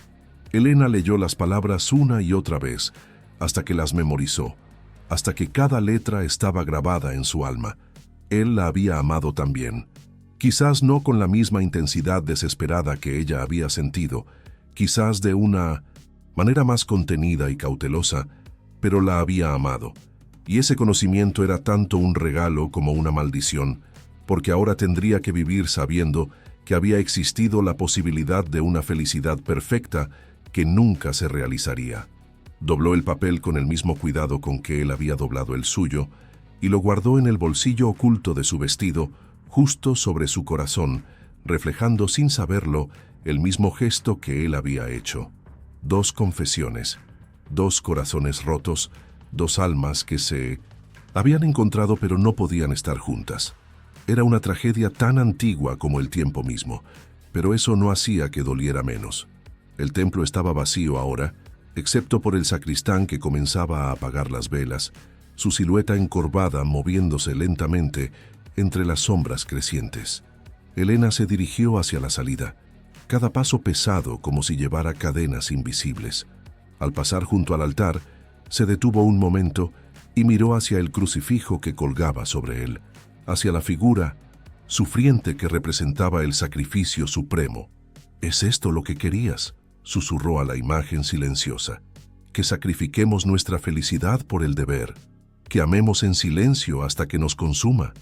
Elena leyó las palabras una y otra vez, hasta que las memorizó, hasta que cada letra estaba grabada en su alma. Él la había amado también. Quizás no con la misma intensidad desesperada que ella había sentido, quizás de una manera más contenida y cautelosa, pero la había amado. Y ese conocimiento era tanto un regalo como una maldición, porque ahora tendría que vivir sabiendo que había existido la posibilidad de una felicidad perfecta que nunca se realizaría. Dobló el papel con el mismo cuidado con que él había doblado el suyo, y lo guardó en el bolsillo oculto de su vestido, justo sobre su corazón, reflejando sin saberlo el mismo gesto que él había hecho. 2 confesiones, 2 corazones rotos, 2 almas que se habían encontrado pero no podían estar juntas. Era una tragedia tan antigua como el tiempo mismo, pero eso no hacía que doliera menos. El templo estaba vacío ahora, excepto por el sacristán que comenzaba a apagar las velas, su silueta encorvada moviéndose lentamente entre las sombras crecientes. Elena se dirigió hacia la salida, cada paso pesado como si llevara cadenas invisibles. Al pasar junto al altar, se detuvo un momento y miró hacia el crucifijo que colgaba sobre él, hacia la figura sufriente que representaba el sacrificio supremo. «¿Es esto lo que querías?», susurró a la imagen silenciosa. «Que sacrifiquemos nuestra felicidad por el deber, que amemos en silencio hasta que nos consuma,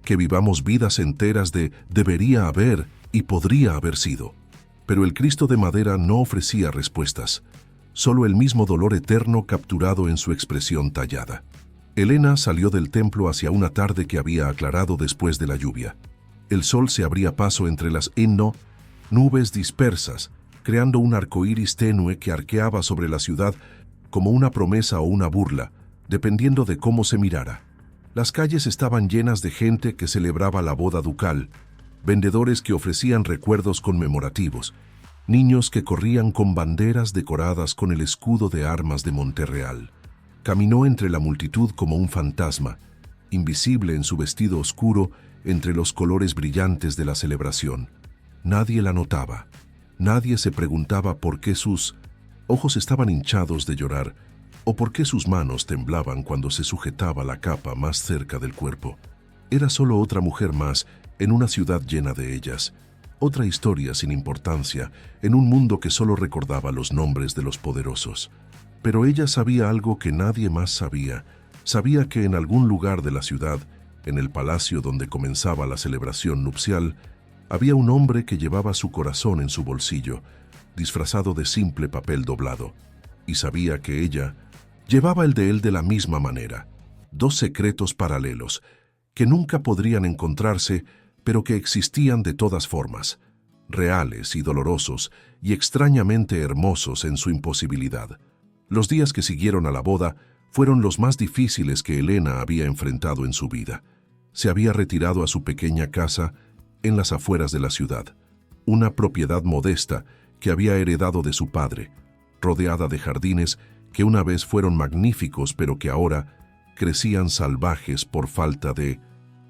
que vivamos vidas enteras de debería haber y podría haber sido». Pero el Cristo de madera no ofrecía respuestas, solo el mismo dolor eterno capturado en su expresión tallada. Elena salió del templo hacia una tarde que había aclarado después de la lluvia. El sol se abría paso entre las nubes dispersas, creando un arcoíris tenue que arqueaba sobre la ciudad como una promesa o una burla, dependiendo de cómo se mirara. Las calles estaban llenas de gente que celebraba la boda ducal, vendedores que ofrecían recuerdos conmemorativos, niños que corrían con banderas decoradas con el escudo de armas de Monterreal. Caminó entre la multitud como un fantasma, invisible en su vestido oscuro entre los colores brillantes de la celebración. Nadie la notaba. Nadie se preguntaba por qué sus ojos estaban hinchados de llorar o por qué sus manos temblaban cuando se sujetaba la capa más cerca del cuerpo. Era solo otra mujer más en una ciudad llena de ellas, otra historia sin importancia en un mundo que solo recordaba los nombres de los poderosos. Pero ella sabía algo que nadie más sabía. Sabía que en algún lugar de la ciudad, en el palacio donde comenzaba la celebración nupcial, había un hombre que llevaba su corazón en su bolsillo, disfrazado de simple papel doblado. Y sabía que ella llevaba el de él de la misma manera. 2 secretos paralelos, que nunca podrían encontrarse, pero que existían de todas formas, reales y dolorosos y extrañamente hermosos en su imposibilidad. Los días que siguieron a la boda fueron los más difíciles que Elena había enfrentado en su vida. Se había retirado a su pequeña casa en las afueras de la ciudad, una propiedad modesta que había heredado de su padre, rodeada de jardines que una vez fueron magníficos pero que ahora crecían salvajes por falta de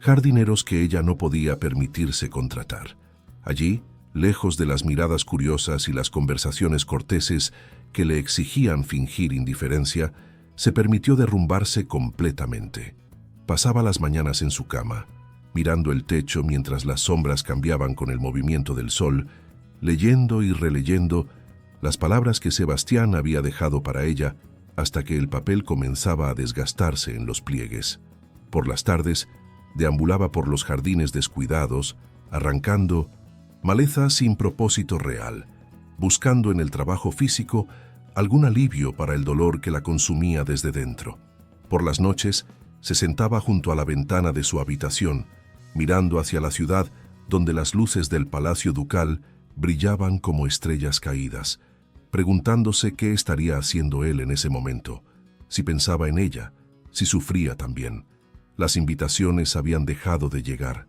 jardineros que ella no podía permitirse contratar. Allí, lejos de las miradas curiosas y las conversaciones corteses que le exigían fingir indiferencia, se permitió derrumbarse completamente. Pasaba las mañanas en su cama, mirando el techo mientras las sombras cambiaban con el movimiento del sol, leyendo y releyendo las palabras que Sebastián había dejado para ella hasta que el papel comenzaba a desgastarse en los pliegues. Por las tardes, deambulaba por los jardines descuidados, arrancando maleza sin propósito real, buscando en el trabajo físico algún alivio para el dolor que la consumía desde dentro. Por las noches, se sentaba junto a la ventana de su habitación, mirando hacia la ciudad donde las luces del Palacio Ducal brillaban como estrellas caídas, preguntándose qué estaría haciendo él en ese momento, si pensaba en ella, si sufría también. Las invitaciones habían dejado de llegar.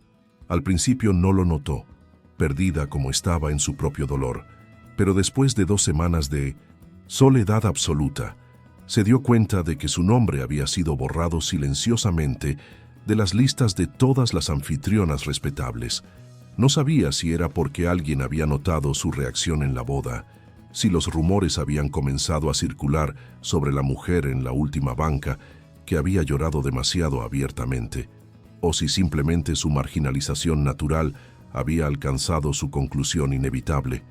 Al principio no lo notó, perdida como estaba en su propio dolor, pero después de 2 semanas de soledad absoluta, se dio cuenta de que su nombre había sido borrado silenciosamente de las listas de todas las anfitrionas respetables. No sabía si era porque alguien había notado su reacción en la boda, si los rumores habían comenzado a circular sobre la mujer en la última banca que había llorado demasiado abiertamente, o si simplemente su marginalización natural había alcanzado su conclusión inevitable.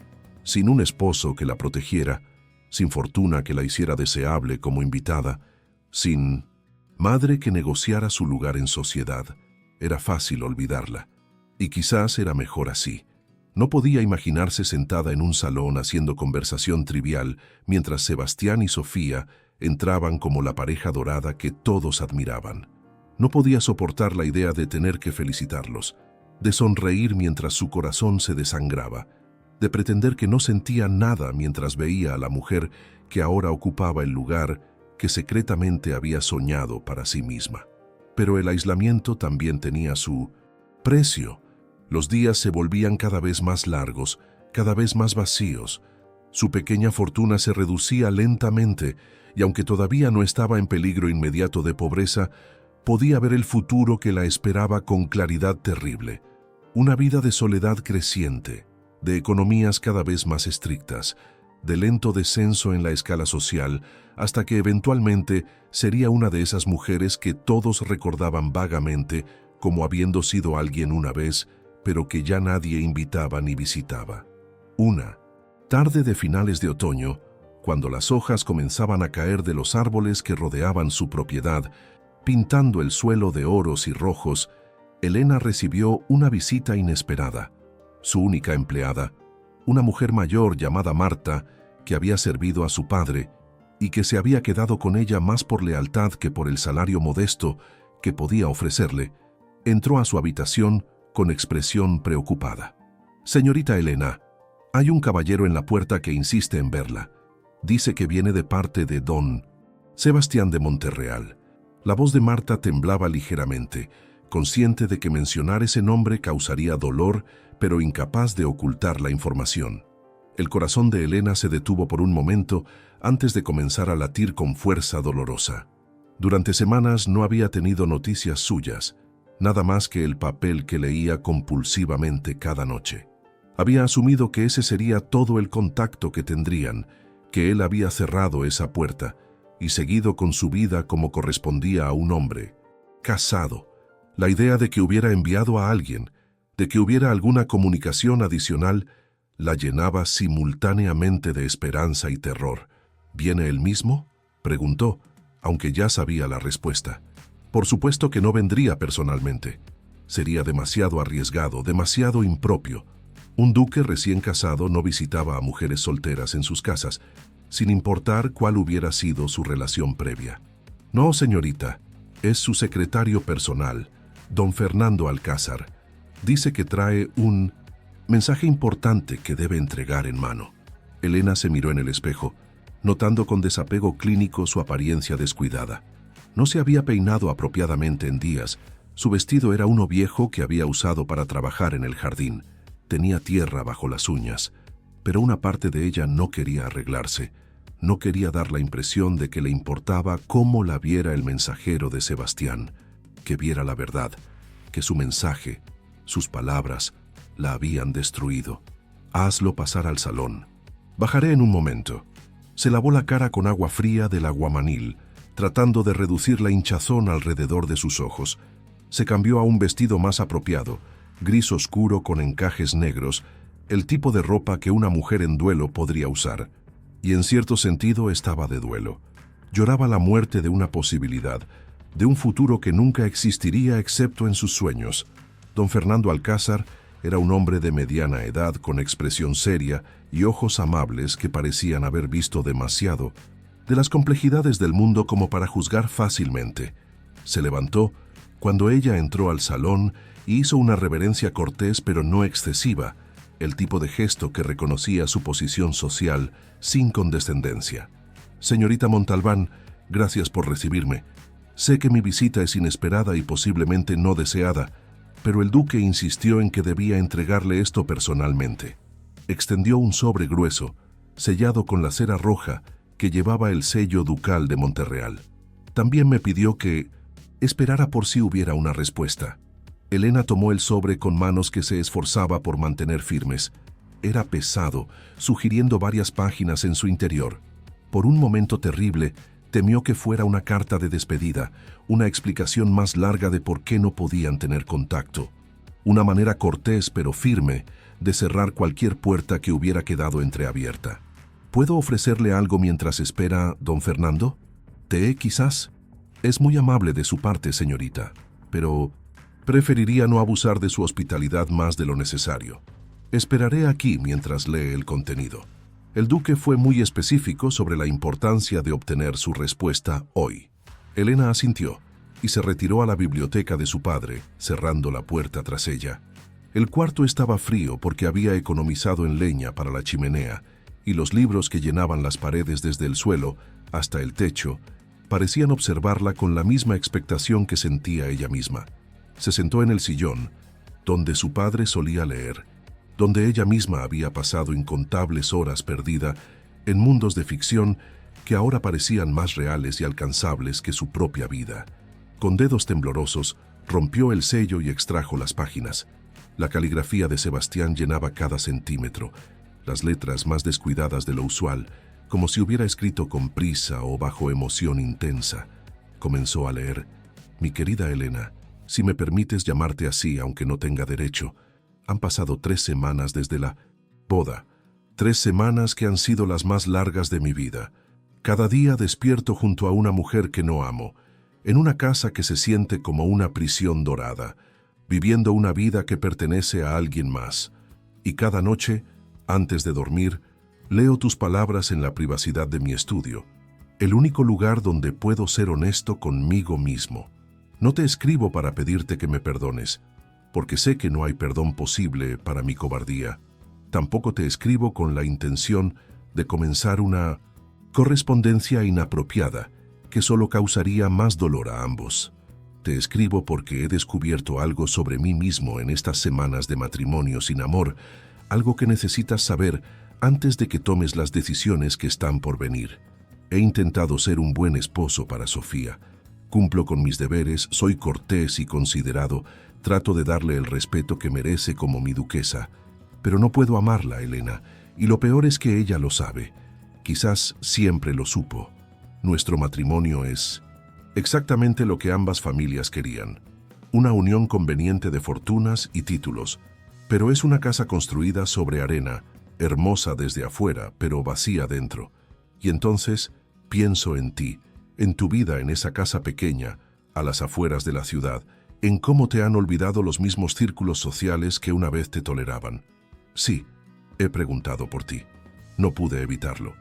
Sin un esposo que la protegiera, sin fortuna que la hiciera deseable como invitada, sin madre que negociara su lugar en sociedad, era fácil olvidarla. Y quizás era mejor así. No podía imaginarse sentada en un salón haciendo conversación trivial mientras Sebastián y Sofía entraban como la pareja dorada que todos admiraban. No podía soportar la idea de tener que felicitarlos, de sonreír mientras su corazón se desangraba, de pretender que no sentía nada mientras veía a la mujer que ahora ocupaba el lugar que secretamente había soñado para sí misma. Pero el aislamiento también tenía su precio. Los días se volvían cada vez más largos, cada vez más vacíos. Su pequeña fortuna se reducía lentamente y aunque todavía no estaba en peligro inmediato de pobreza, podía ver el futuro que la esperaba con claridad terrible. Una vida de soledad creciente, de economías cada vez más estrictas, de lento descenso en la escala social, hasta que eventualmente sería una de esas mujeres que todos recordaban vagamente como habiendo sido alguien una vez, pero que ya nadie invitaba ni visitaba. Una tarde de finales de otoño, cuando las hojas comenzaban a caer de los árboles que rodeaban su propiedad, pintando el suelo de oros y rojos, Elena recibió una visita inesperada. Su única empleada, una mujer mayor llamada Marta, que había servido a su padre y que se había quedado con ella más por lealtad que por el salario modesto que podía ofrecerle, entró a su habitación con expresión preocupada. «Señorita Elena, hay un caballero en la puerta que insiste en verla. Dice que viene de parte de don Sebastián de Monterreal». La voz de Marta temblaba ligeramente, consciente de que mencionar ese nombre causaría dolor, pero incapaz de ocultar la información. El corazón de Elena se detuvo por un momento antes de comenzar a latir con fuerza dolorosa. Durante semanas no había tenido noticias suyas, nada más que el papel que leía compulsivamente cada noche. Había asumido que ese sería todo el contacto que tendrían, que él había cerrado esa puerta y seguido con su vida como correspondía a un hombre casado. La idea de que hubiera enviado a alguien, de que hubiera alguna comunicación adicional, la llenaba simultáneamente de esperanza y terror. ¿Viene él mismo?, preguntó, aunque ya sabía la respuesta. Por supuesto que no vendría personalmente. Sería demasiado arriesgado, demasiado impropio. Un duque recién casado no visitaba a mujeres solteras en sus casas, sin importar cuál hubiera sido su relación previa. «No, señorita, es su secretario personal, don Fernando Alcázar. Dice que trae un mensaje importante que debe entregar en mano». Elena se miró en el espejo, notando con desapego clínico su apariencia descuidada. No se había peinado apropiadamente en días. Su vestido era uno viejo que había usado para trabajar en el jardín. Tenía tierra bajo las uñas, pero una parte de ella no quería arreglarse. No quería dar la impresión de que le importaba cómo la viera el mensajero de Sebastián, que viera la verdad, que su mensaje, sus palabras, la habían destruido. «Hazlo pasar al salón. Bajaré en un momento». Se lavó la cara con agua fría del aguamanil, tratando de reducir la hinchazón alrededor de sus ojos. Se cambió a un vestido más apropiado, gris oscuro con encajes negros, el tipo de ropa que una mujer en duelo podría usar. y en cierto sentido estaba de duelo. Lloraba la muerte de una posibilidad, de un futuro que nunca existiría excepto en sus sueños. Don Fernando Alcázar era un hombre de mediana edad con expresión seria y ojos amables que parecían haber visto demasiado de las complejidades del mundo como para juzgar fácilmente. Se levantó cuando ella entró al salón y hizo una reverencia cortés pero no excesiva, el tipo de gesto que reconocía su posición social sin condescendencia. Señorita Montalbán, gracias por recibirme. Sé que mi visita es inesperada y posiblemente no deseada, pero el duque insistió en que debía entregarle esto personalmente. Extendió un sobre grueso, sellado con la cera roja, que llevaba el sello ducal de Monterreal. También me pidió que esperara por si hubiera una respuesta. Elena tomó el sobre con manos que se esforzaba por mantener firmes. Era pesado, sugiriendo varias páginas en su interior. Por un momento terrible, temió que fuera una carta de despedida, una explicación más larga de por qué no podían tener contacto. Una manera cortés pero firme de cerrar cualquier puerta que hubiera quedado entreabierta. ¿Puedo ofrecerle algo mientras espera, don Fernando? ¿Té, quizás? Es muy amable de su parte, señorita, pero preferiría no abusar de su hospitalidad más de lo necesario. Esperaré aquí mientras lee el contenido. El duque fue muy específico sobre la importancia de obtener su respuesta hoy. Elena asintió y se retiró a la biblioteca de su padre, cerrando la puerta tras ella. El cuarto estaba frío porque había economizado en leña para la chimenea, y los libros que llenaban las paredes desde el suelo hasta el techo parecían observarla con la misma expectación que sentía ella misma. Se sentó en el sillón, donde su padre solía leer, donde ella misma había pasado incontables horas perdida en mundos de ficción que ahora parecían más reales y alcanzables que su propia vida. Con dedos temblorosos, rompió el sello y extrajo las páginas. La caligrafía de Sebastián llenaba cada centímetro, las letras más descuidadas de lo usual, como si hubiera escrito con prisa o bajo emoción intensa. Comenzó a leer: «Mi querida Elena, si me permites llamarte así, aunque no tenga derecho, han pasado 3 semanas desde la boda, 3 semanas que han sido las más largas de mi vida. Cada día despierto junto a una mujer que no amo, en una casa que se siente como una prisión dorada, viviendo una vida que pertenece a alguien más. Y cada noche, antes de dormir, leo tus palabras en la privacidad de mi estudio, el único lugar donde puedo ser honesto conmigo mismo. No te escribo para pedirte que me perdones, porque sé que no hay perdón posible para mi cobardía. Tampoco te escribo con la intención de comenzar una correspondencia inapropiada que solo causaría más dolor a ambos. Te escribo porque he descubierto algo sobre mí mismo en estas semanas de matrimonio sin amor, algo que necesitas saber antes de que tomes las decisiones que están por venir. He intentado ser un buen esposo para Sofía. Cumplo con mis deberes, soy cortés y considerado, trato de darle el respeto que merece como mi duquesa. Pero no puedo amarla, Elena, y lo peor es que ella lo sabe. Quizás siempre lo supo. Nuestro matrimonio es exactamente lo que ambas familias querían. Una unión conveniente de fortunas y títulos, pero es una casa construida sobre arena, hermosa desde afuera, pero vacía dentro. Y entonces pienso en ti, en tu vida en esa casa pequeña, a las afueras de la ciudad, en cómo te han olvidado los mismos círculos sociales que una vez te toleraban. Sí, he preguntado por ti. No pude evitarlo.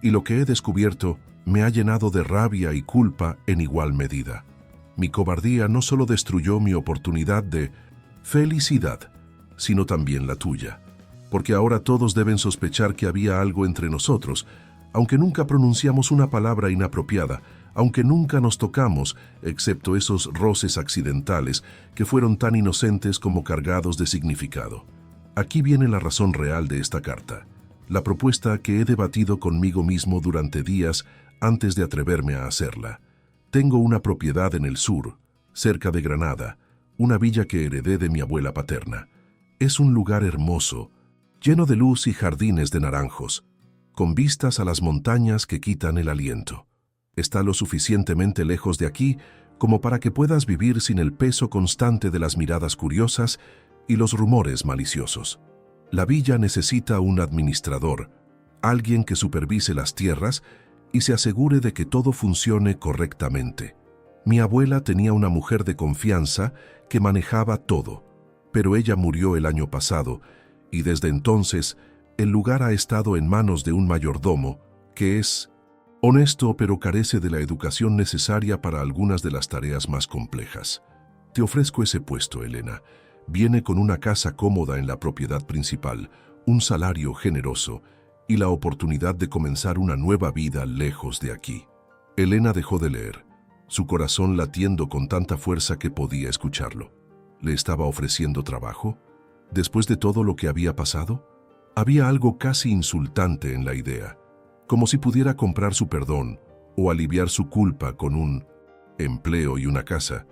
Y lo que he descubierto me ha llenado de rabia y culpa en igual medida. Mi cobardía no solo destruyó mi oportunidad de felicidad, sino también la tuya. Porque ahora todos deben sospechar que había algo entre nosotros, aunque nunca pronunciamos una palabra inapropiada, aunque nunca nos tocamos, excepto esos roces accidentales que fueron tan inocentes como cargados de significado. Aquí viene la razón real de esta carta, la propuesta que he debatido conmigo mismo durante días antes de atreverme a hacerla. Tengo una propiedad en el sur, cerca de Granada, una villa que heredé de mi abuela paterna. Es un lugar hermoso, lleno de luz y jardines de naranjos, con vistas a las montañas que quitan el aliento. Está lo suficientemente lejos de aquí como para que puedas vivir sin el peso constante de las miradas curiosas y los rumores maliciosos. La villa necesita un administrador, alguien que supervise las tierras y se asegure de que todo funcione correctamente. Mi abuela tenía una mujer de confianza que manejaba todo, pero ella murió el año pasado y desde entonces el lugar ha estado en manos de un mayordomo que es honesto pero carece de la educación necesaria para algunas de las tareas más complejas. Te ofrezco ese puesto, Elena. Viene con una casa cómoda en la propiedad principal, un salario generoso y la oportunidad de comenzar una nueva vida lejos de aquí. Elena dejó de leer, su corazón latiendo con tanta fuerza que podía escucharlo. ¿Le estaba ofreciendo trabajo? Después de todo lo que había pasado, había algo casi insultante en la idea, como si pudiera comprar su perdón o aliviar su culpa con un empleo y una casa.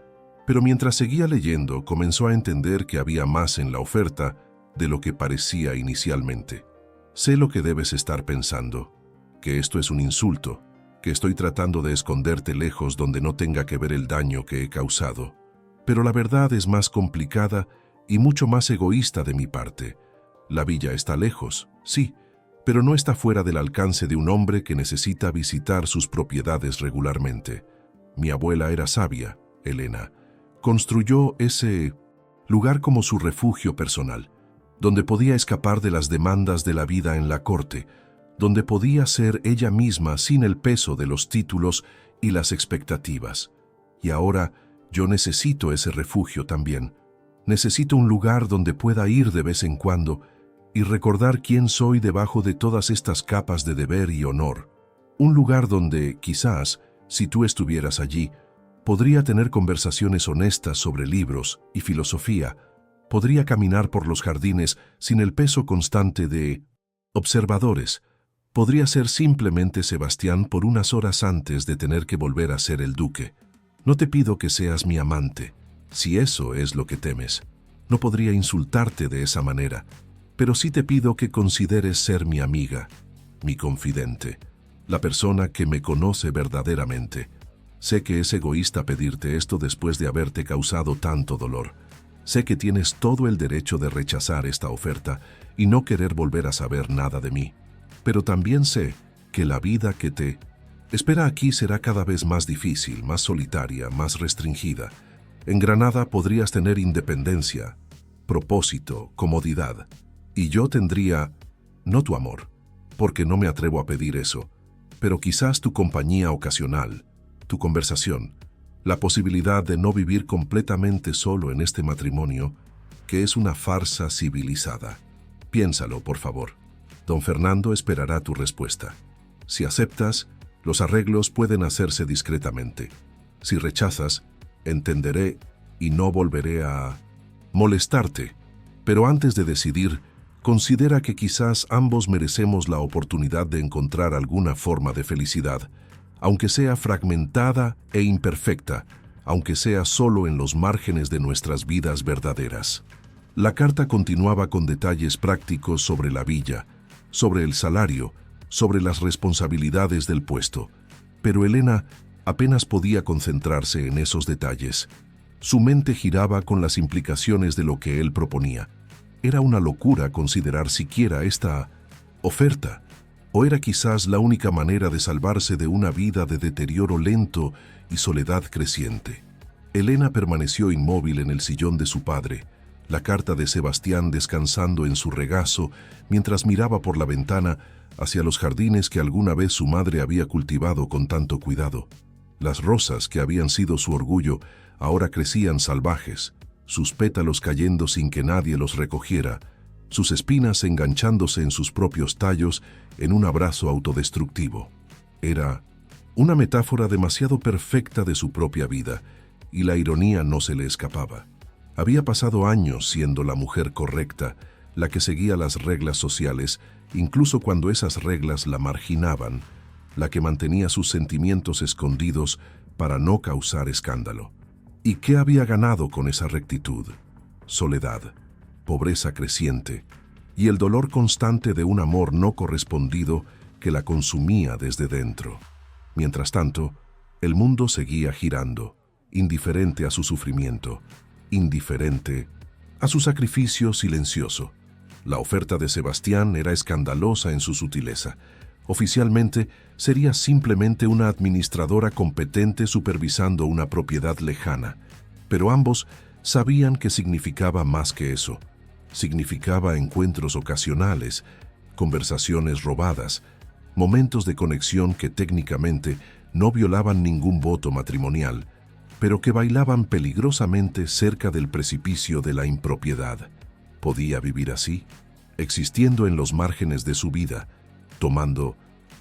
Pero mientras seguía leyendo, comenzó a entender que había más en la oferta de lo que parecía inicialmente. Sé lo que debes estar pensando, que esto es un insulto, que estoy tratando de esconderte lejos donde no tenga que ver el daño que he causado. Pero la verdad es más complicada y mucho más egoísta de mi parte. La villa está lejos, sí, pero no está fuera del alcance de un hombre que necesita visitar sus propiedades regularmente. Mi abuela era sabia, Elena. Construyó ese lugar como su refugio personal, donde podía escapar de las demandas de la vida en la corte, donde podía ser ella misma sin el peso de los títulos y las expectativas. Y ahora yo necesito ese refugio también. Necesito un lugar donde pueda ir de vez en cuando y recordar quién soy debajo de todas estas capas de deber y honor. Un lugar donde, quizás, si tú estuvieras allí, podría tener conversaciones honestas sobre libros y filosofía. Podría caminar por los jardines sin el peso constante de observadores. Podría ser simplemente Sebastián por unas horas antes de tener que volver a ser el duque. No te pido que seas mi amante, si eso es lo que temes. No podría insultarte de esa manera, pero sí te pido que consideres ser mi amiga, mi confidente, la persona que me conoce verdaderamente. Sé que es egoísta pedirte esto después de haberte causado tanto dolor. Sé que tienes todo el derecho de rechazar esta oferta y no querer volver a saber nada de mí. Pero también sé que la vida que te espera aquí será cada vez más difícil, más solitaria, más restringida. En Granada podrías tener independencia, propósito, comodidad. Y yo tendría, no tu amor, porque no me atrevo a pedir eso, pero quizás tu compañía ocasional, tu conversación, la posibilidad de no vivir completamente solo en este matrimonio, que es una farsa civilizada. Piénsalo, por favor. Don Fernando esperará tu respuesta. Si aceptas, los arreglos pueden hacerse discretamente. Si rechazas, entenderé y no volveré a molestarte. Pero antes de decidir, considera que quizás ambos merecemos la oportunidad de encontrar alguna forma de felicidad, aunque sea fragmentada e imperfecta, aunque sea solo en los márgenes de nuestras vidas verdaderas. La carta continuaba con detalles prácticos sobre la villa, sobre el salario, sobre las responsabilidades del puesto, pero Elena apenas podía concentrarse en esos detalles. Su mente giraba con las implicaciones de lo que él proponía. Era una locura considerar siquiera esta oferta, o era quizás la única manera de salvarse de una vida de deterioro lento y soledad creciente. Elena permaneció inmóvil en el sillón de su padre, la carta de Sebastián descansando en su regazo mientras miraba por la ventana hacia los jardines que alguna vez su madre había cultivado con tanto cuidado. Las rosas que habían sido su orgullo ahora crecían salvajes, sus pétalos cayendo sin que nadie los recogiera, sus espinas enganchándose en sus propios tallos en un abrazo autodestructivo. Era una metáfora demasiado perfecta de su propia vida, y la ironía no se le escapaba. Había pasado años siendo la mujer correcta, la que seguía las reglas sociales, incluso cuando esas reglas la marginaban, la que mantenía sus sentimientos escondidos para no causar escándalo. ¿Y qué había ganado con esa rectitud? Soledad, pobreza creciente y el dolor constante de un amor no correspondido que la consumía desde dentro. Mientras tanto, el mundo seguía girando, indiferente a su sufrimiento, indiferente a su sacrificio silencioso. La oferta de Sebastián era escandalosa en su sutileza. Oficialmente, sería simplemente una administradora competente supervisando una propiedad lejana, pero ambos sabían que significaba más que eso. Significaba encuentros ocasionales, conversaciones robadas, momentos de conexión que técnicamente no violaban ningún voto matrimonial, pero que bailaban peligrosamente cerca del precipicio de la impropiedad. ¿Podía vivir así? Existiendo en los márgenes de su vida, tomando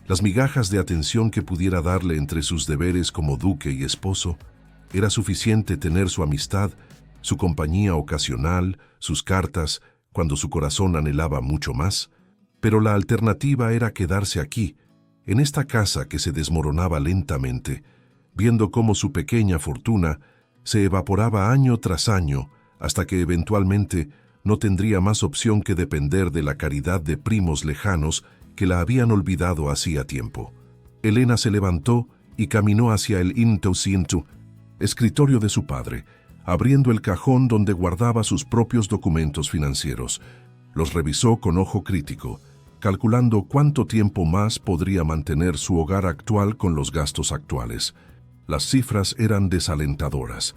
las migajas de atención que pudiera darle entre sus deberes como duque y esposo. Era suficiente tener su amistad, su compañía ocasional, sus cartas, cuando su corazón anhelaba mucho más. Pero la alternativa era quedarse aquí, en esta casa que se desmoronaba lentamente, viendo cómo su pequeña fortuna se evaporaba año tras año hasta que eventualmente no tendría más opción que depender de la caridad de primos lejanos que la habían olvidado hacía tiempo. Elena se levantó y caminó hacia el intoccinto, escritorio de su padre, abriendo el cajón donde guardaba sus propios documentos financieros. Los revisó con ojo crítico, calculando cuánto tiempo más podría mantener su hogar actual con los gastos actuales. Las cifras eran desalentadoras.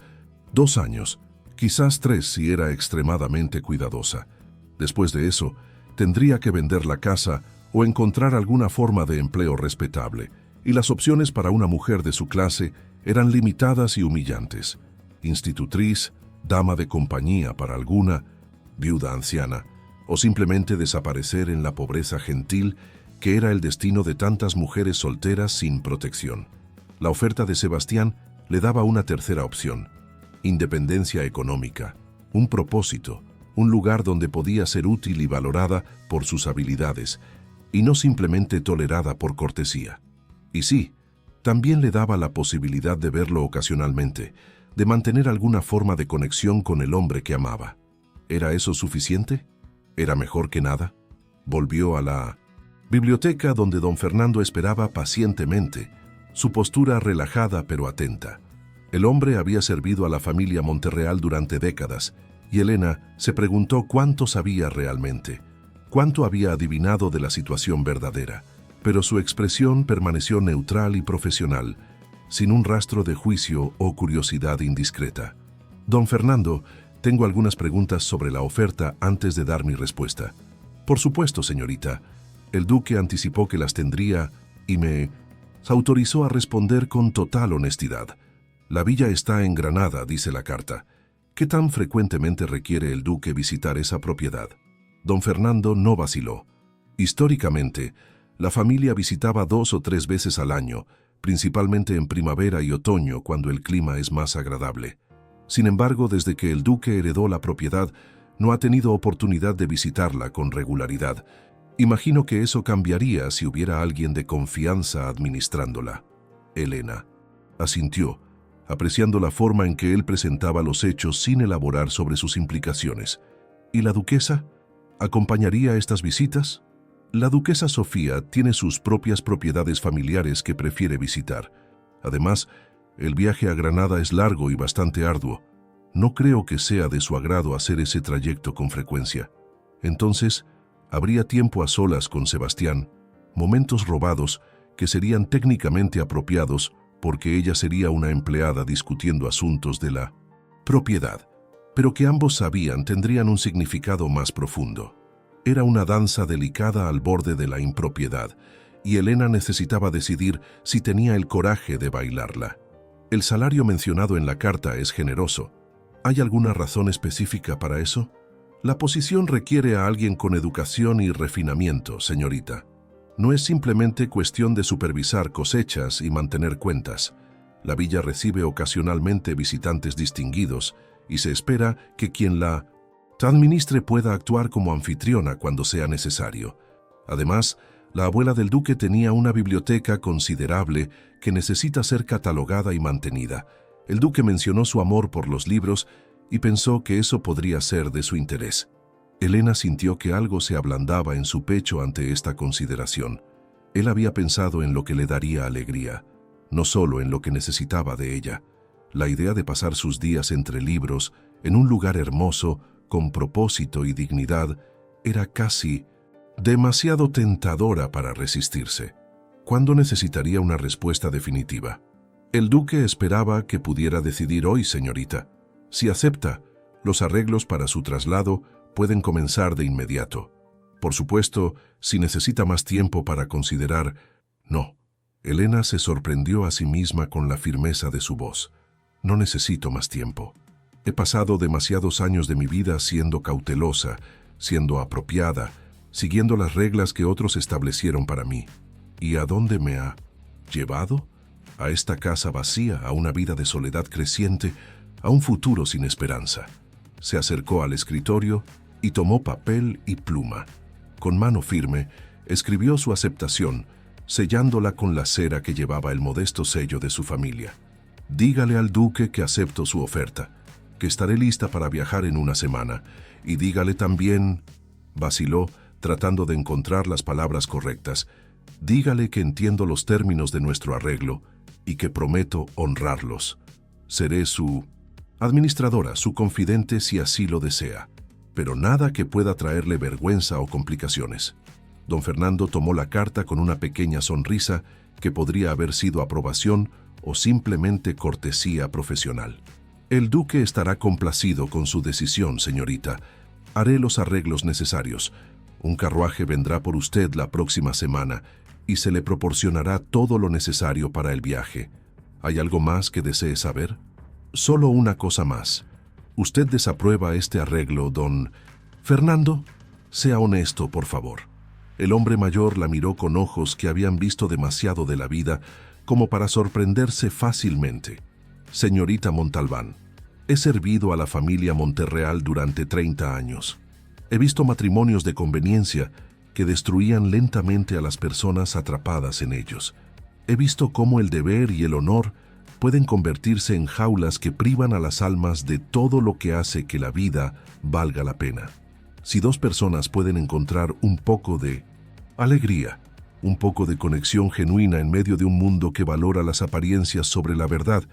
2 años, quizás 3 si era extremadamente cuidadosa. Después de eso, tendría que vender la casa o encontrar alguna forma de empleo respetable, y las opciones para una mujer de su clase eran limitadas y humillantes. Institutriz, dama de compañía para alguna, viuda anciana, o simplemente desaparecer en la pobreza gentil que era el destino de tantas mujeres solteras sin protección. La oferta de Sebastián le daba una tercera opción: independencia económica, un propósito, un lugar donde podía ser útil y valorada por sus habilidades, y no simplemente tolerada por cortesía. Y sí, también le daba la posibilidad de verlo ocasionalmente, de mantener alguna forma de conexión con el hombre que amaba. ¿Era eso suficiente? ¿Era mejor que nada? Volvió a la biblioteca donde don Fernando esperaba pacientemente, su postura relajada pero atenta. El hombre había servido a la familia Monterreal durante décadas, y Elena se preguntó cuánto sabía realmente, cuánto había adivinado de la situación verdadera, pero su expresión permaneció neutral y profesional, sin un rastro de juicio o curiosidad indiscreta. Don Fernando, tengo algunas preguntas sobre la oferta antes de dar mi respuesta. Por supuesto, señorita. El duque anticipó que las tendría y me autorizó a responder con total honestidad. La villa está en Granada, dice la carta. ¿Qué tan frecuentemente requiere el duque visitar esa propiedad? Don Fernando no vaciló. Históricamente, la familia visitaba 2 o 3 veces al año, principalmente en primavera y otoño, cuando el clima es más agradable. Sin embargo, desde que el duque heredó la propiedad, no ha tenido oportunidad de visitarla con regularidad. Imagino que eso cambiaría si hubiera alguien de confianza administrándola. Elena asintió, apreciando la forma en que él presentaba los hechos sin elaborar sobre sus implicaciones. ¿Y la duquesa? ¿Acompañaría estas visitas? La duquesa Sofía tiene sus propias propiedades familiares que prefiere visitar. Además, el viaje a Granada es largo y bastante arduo. No creo que sea de su agrado hacer ese trayecto con frecuencia. Entonces, habría tiempo a solas con Sebastián, momentos robados que serían técnicamente apropiados porque ella sería una empleada discutiendo asuntos de la propiedad, pero que ambos sabían tendrían un significado más profundo. Era una danza delicada al borde de la impropiedad, y Elena necesitaba decidir si tenía el coraje de bailarla. El salario mencionado en la carta es generoso. ¿Hay alguna razón específica para eso? La posición requiere a alguien con educación y refinamiento, señorita. No es simplemente cuestión de supervisar cosechas y mantener cuentas. La villa recibe ocasionalmente visitantes distinguidos y se espera que quien la administre pueda actuar como anfitriona cuando sea necesario. Además, la abuela del duque tenía una biblioteca considerable que necesita ser catalogada y mantenida. El duque mencionó su amor por los libros y pensó que eso podría ser de su interés. Elena sintió que algo se ablandaba en su pecho ante esta consideración. Él había pensado en lo que le daría alegría, no solo en lo que necesitaba de ella. La idea de pasar sus días entre libros, en un lugar hermoso, con propósito y dignidad, era casi demasiado tentadora para resistirse. ¿Cuándo necesitaría una respuesta definitiva? El duque esperaba que pudiera decidir hoy, señorita. Si acepta, los arreglos para su traslado pueden comenzar de inmediato. Por supuesto, si necesita más tiempo para considerar... No. Elena se sorprendió a sí misma con la firmeza de su voz. No necesito más tiempo. He pasado demasiados años de mi vida siendo cautelosa, siendo apropiada, siguiendo las reglas que otros establecieron para mí. ¿Y a dónde me ha llevado? A esta casa vacía, a una vida de soledad creciente, a un futuro sin esperanza. Se acercó al escritorio y tomó papel y pluma. Con mano firme, escribió su aceptación, sellándola con la cera que llevaba el modesto sello de su familia. Dígale al duque que acepto su oferta, que estaré lista para viajar en una semana, y dígale también... Vaciló, tratando de encontrar las palabras correctas. Dígale que entiendo los términos de nuestro arreglo y que prometo honrarlos. Seré su administradora, su confidente si así lo desea, pero nada que pueda traerle vergüenza o complicaciones. Don Fernando tomó la carta con una pequeña sonrisa que podría haber sido aprobación o simplemente cortesía profesional. El duque estará complacido con su decisión, señorita. Haré los arreglos necesarios. Un carruaje vendrá por usted la próxima semana y se le proporcionará todo lo necesario para el viaje. ¿Hay algo más que desee saber? Solo una cosa más. ¿Usted desaprueba este arreglo, don Fernando? Sea honesto, por favor. El hombre mayor la miró con ojos que habían visto demasiado de la vida como para sorprenderse fácilmente. Señorita Montalbán, he servido a la familia Monterreal durante 30 años. He visto matrimonios de conveniencia que destruían lentamente a las personas atrapadas en ellos. He visto cómo el deber y el honor pueden convertirse en jaulas que privan a las almas de todo lo que hace que la vida valga la pena. Si dos personas pueden encontrar un poco de alegría, un poco de conexión genuina en medio de un mundo que valora las apariencias sobre la verdad,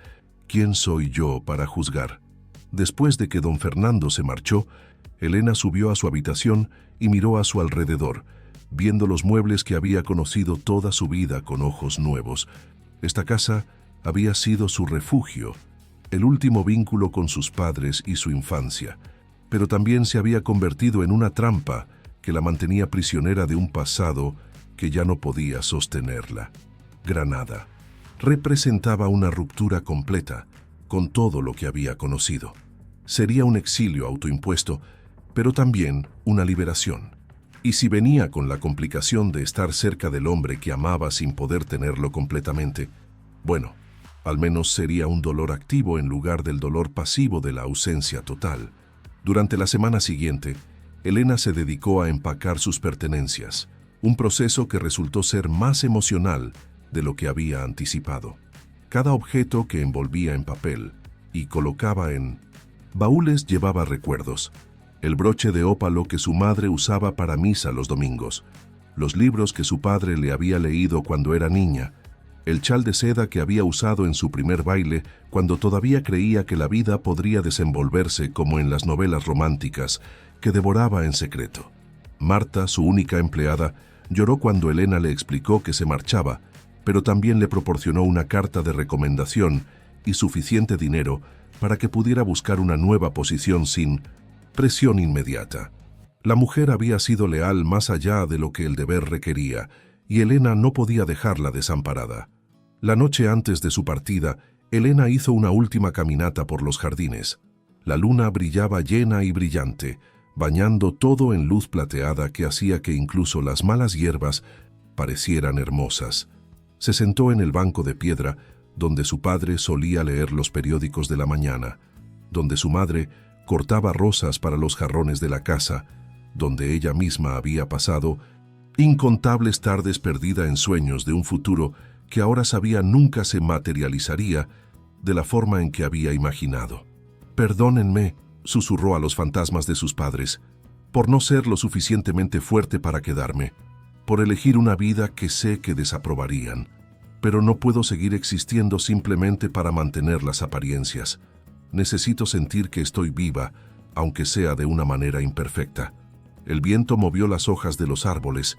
¿quién soy yo para juzgar? Después de que don Fernando se marchó, Elena subió a su habitación y miró a su alrededor, viendo los muebles que había conocido toda su vida con ojos nuevos. Esta casa había sido su refugio, el último vínculo con sus padres y su infancia, pero también se había convertido en una trampa que la mantenía prisionera de un pasado que ya no podía sostenerla. Granada representaba una ruptura completa con todo lo que había conocido. Sería un exilio autoimpuesto, pero también una liberación. Y si venía con la complicación de estar cerca del hombre que amaba sin poder tenerlo completamente, bueno, al menos sería un dolor activo en lugar del dolor pasivo de la ausencia total. Durante la semana siguiente, Elena se dedicó a empacar sus pertenencias, un proceso que resultó ser más emocional de lo que había anticipado. Cada objeto que envolvía en papel y colocaba en baúles llevaba recuerdos. El broche de ópalo que su madre usaba para misa los domingos, los libros que su padre le había leído cuando era niña, el chal de seda que había usado en su primer baile cuando todavía creía que la vida podría desenvolverse como en las novelas románticas que devoraba en secreto. Marta, su única empleada, lloró cuando Elena le explicó que se marchaba, pero también le proporcionó una carta de recomendación y suficiente dinero para que pudiera buscar una nueva posición sin presión inmediata. La mujer había sido leal más allá de lo que el deber requería, y Elena no podía dejarla desamparada. La noche antes de su partida, Elena hizo una última caminata por los jardines. La luna brillaba llena y brillante, bañando todo en luz plateada que hacía que incluso las malas hierbas parecieran hermosas. Se sentó en el banco de piedra donde su padre solía leer los periódicos de la mañana, donde su madre cortaba rosas para los jarrones de la casa, donde ella misma había pasado incontables tardes perdida en sueños de un futuro que ahora sabía nunca se materializaría de la forma en que había imaginado. «Perdónenme», susurró a los fantasmas de sus padres, «por no ser lo suficientemente fuerte para quedarme, por elegir una vida que sé que desaprobarían, pero no puedo seguir existiendo simplemente para mantener las apariencias. Necesito sentir que estoy viva, aunque sea de una manera imperfecta. El viento movió las hojas de los árboles,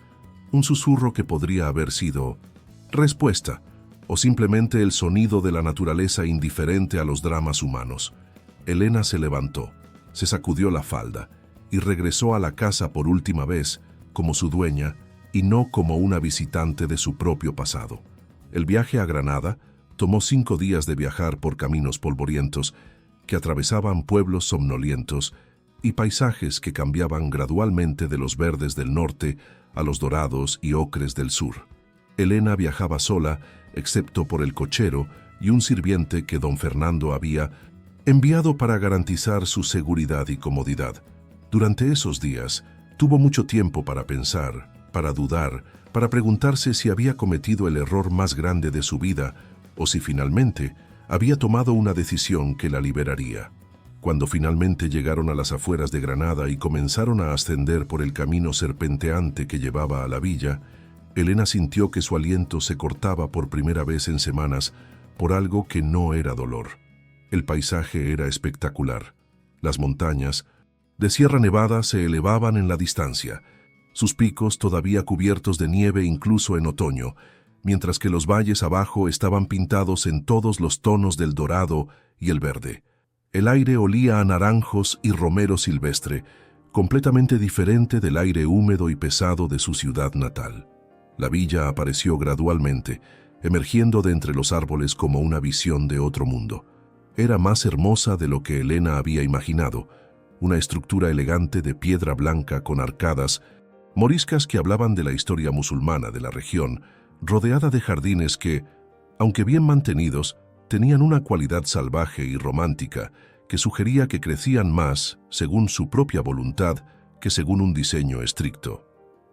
un susurro que podría haber sido respuesta, o simplemente el sonido de la naturaleza indiferente a los dramas humanos. Elena se levantó, se sacudió la falda y regresó a la casa por última vez como su dueña y no como una visitante de su propio pasado. El viaje a Granada tomó 5 días de viajar por caminos polvorientos que atravesaban pueblos somnolientos y paisajes que cambiaban gradualmente de los verdes del norte a los dorados y ocres del sur. Elena viajaba sola, excepto por el cochero y un sirviente que don Fernando había enviado para garantizar su seguridad y comodidad. Durante esos días, tuvo mucho tiempo para pensar, para dudar, para preguntarse si había cometido el error más grande de su vida o si finalmente había tomado una decisión que la liberaría. Cuando finalmente llegaron a las afueras de Granada y comenzaron a ascender por el camino serpenteante que llevaba a la villa, Elena sintió que su aliento se cortaba por primera vez en semanas por algo que no era dolor. El paisaje era espectacular. Las montañas de Sierra Nevada se elevaban en la distancia, sus picos todavía cubiertos de nieve incluso en otoño, mientras que los valles abajo estaban pintados en todos los tonos del dorado y el verde. El aire olía a naranjos y romero silvestre, completamente diferente del aire húmedo y pesado de su ciudad natal. La villa apareció gradualmente, emergiendo de entre los árboles como una visión de otro mundo. Era más hermosa de lo que Elena había imaginado, una estructura elegante de piedra blanca con arcadas, moriscas que hablaban de la historia musulmana de la región, rodeada de jardines que, aunque bien mantenidos, tenían una cualidad salvaje y romántica que sugería que crecían más según su propia voluntad que según un diseño estricto.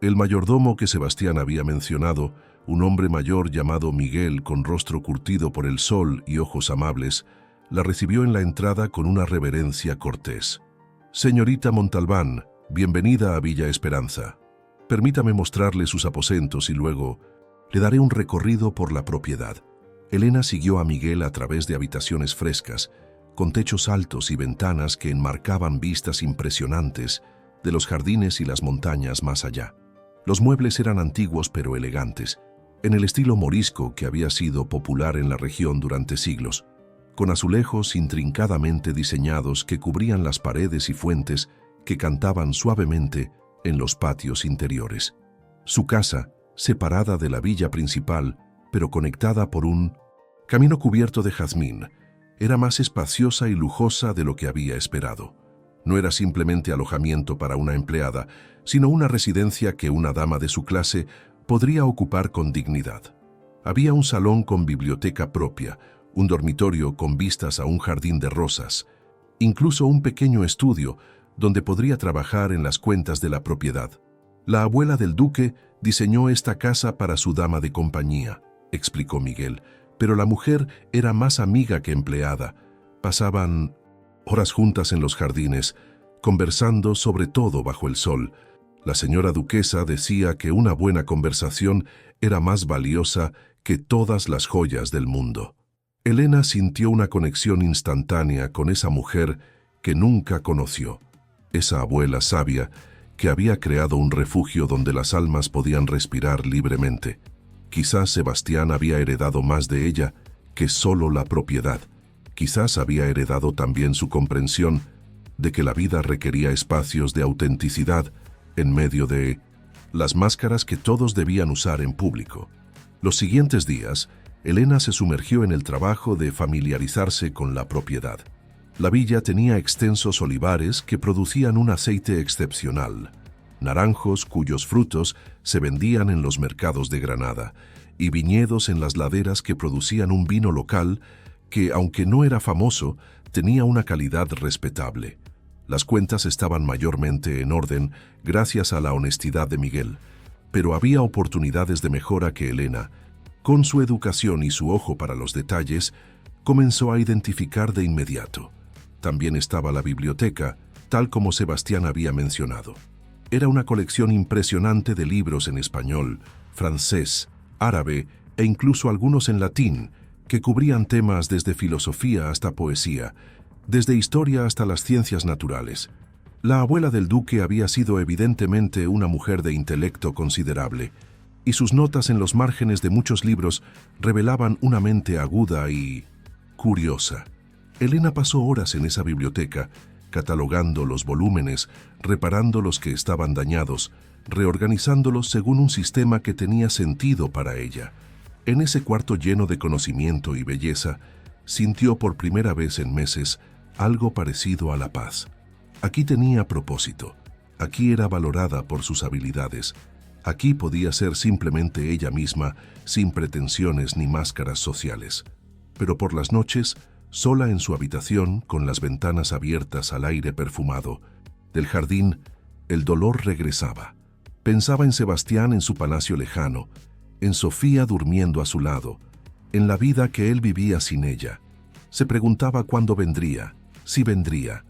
El mayordomo que Sebastián había mencionado, un hombre mayor llamado Miguel con rostro curtido por el sol y ojos amables, la recibió en la entrada con una reverencia cortés. «Señorita Montalbán, bienvenida a Villa Esperanza. Permítame mostrarle sus aposentos y luego le daré un recorrido por la propiedad». Elena siguió a Miguel a través de habitaciones frescas, con techos altos y ventanas que enmarcaban vistas impresionantes de los jardines y las montañas más allá. Los muebles eran antiguos pero elegantes, en el estilo morisco que había sido popular en la región durante siglos, con azulejos intrincadamente diseñados que cubrían las paredes y fuentes que cantaban suavemente en los patios interiores. Su casa, separada de la villa principal, pero conectada por un camino cubierto de jazmín, era más espaciosa y lujosa de lo que había esperado. No era simplemente alojamiento para una empleada, sino una residencia que una dama de su clase podría ocupar con dignidad. Había un salón con biblioteca propia, un dormitorio con vistas a un jardín de rosas, incluso un pequeño estudio donde podría trabajar en las cuentas de la propiedad. La abuela del duque diseñó esta casa para su dama de compañía, explicó Miguel, pero la mujer era más amiga que empleada. Pasaban horas juntas en los jardines, conversando sobre todo bajo el sol. La señora duquesa decía que una buena conversación era más valiosa que todas las joyas del mundo. Elena sintió una conexión instantánea con esa mujer que nunca conoció, esa abuela sabia que había creado un refugio donde las almas podían respirar libremente. Quizás Sebastián había heredado más de ella que solo la propiedad. Quizás había heredado también su comprensión de que la vida requería espacios de autenticidad en medio de las máscaras que todos debían usar en público. Los siguientes días, Elena se sumergió en el trabajo de familiarizarse con la propiedad. La villa tenía extensos olivares que producían un aceite excepcional, naranjos cuyos frutos se vendían en los mercados de Granada, y viñedos en las laderas que producían un vino local que, aunque no era famoso, tenía una calidad respetable. Las cuentas estaban mayormente en orden gracias a la honestidad de Miguel, pero había oportunidades de mejora que Elena, con su educación y su ojo para los detalles, comenzó a identificar de inmediato. También estaba la biblioteca, tal como Sebastián había mencionado. Era una colección impresionante de libros en español, francés, árabe e incluso algunos en latín, que cubrían temas desde filosofía hasta poesía, desde historia hasta las ciencias naturales. La abuela del duque había sido evidentemente una mujer de intelecto considerable, y sus notas en los márgenes de muchos libros revelaban una mente aguda y curiosa. Elena pasó horas en esa biblioteca, catalogando los volúmenes, reparando los que estaban dañados, reorganizándolos según un sistema que tenía sentido para ella. En ese cuarto lleno de conocimiento y belleza, sintió por primera vez en meses algo parecido a la paz. Aquí tenía propósito, aquí era valorada por sus habilidades, aquí podía ser simplemente ella misma, sin pretensiones ni máscaras sociales. Pero por las noches, sola en su habitación, con las ventanas abiertas al aire perfumado del jardín, el dolor regresaba. Pensaba en Sebastián en su palacio lejano, en Sofía durmiendo a su lado, en la vida que él vivía sin ella. Se preguntaba cuándo vendría, si vendría,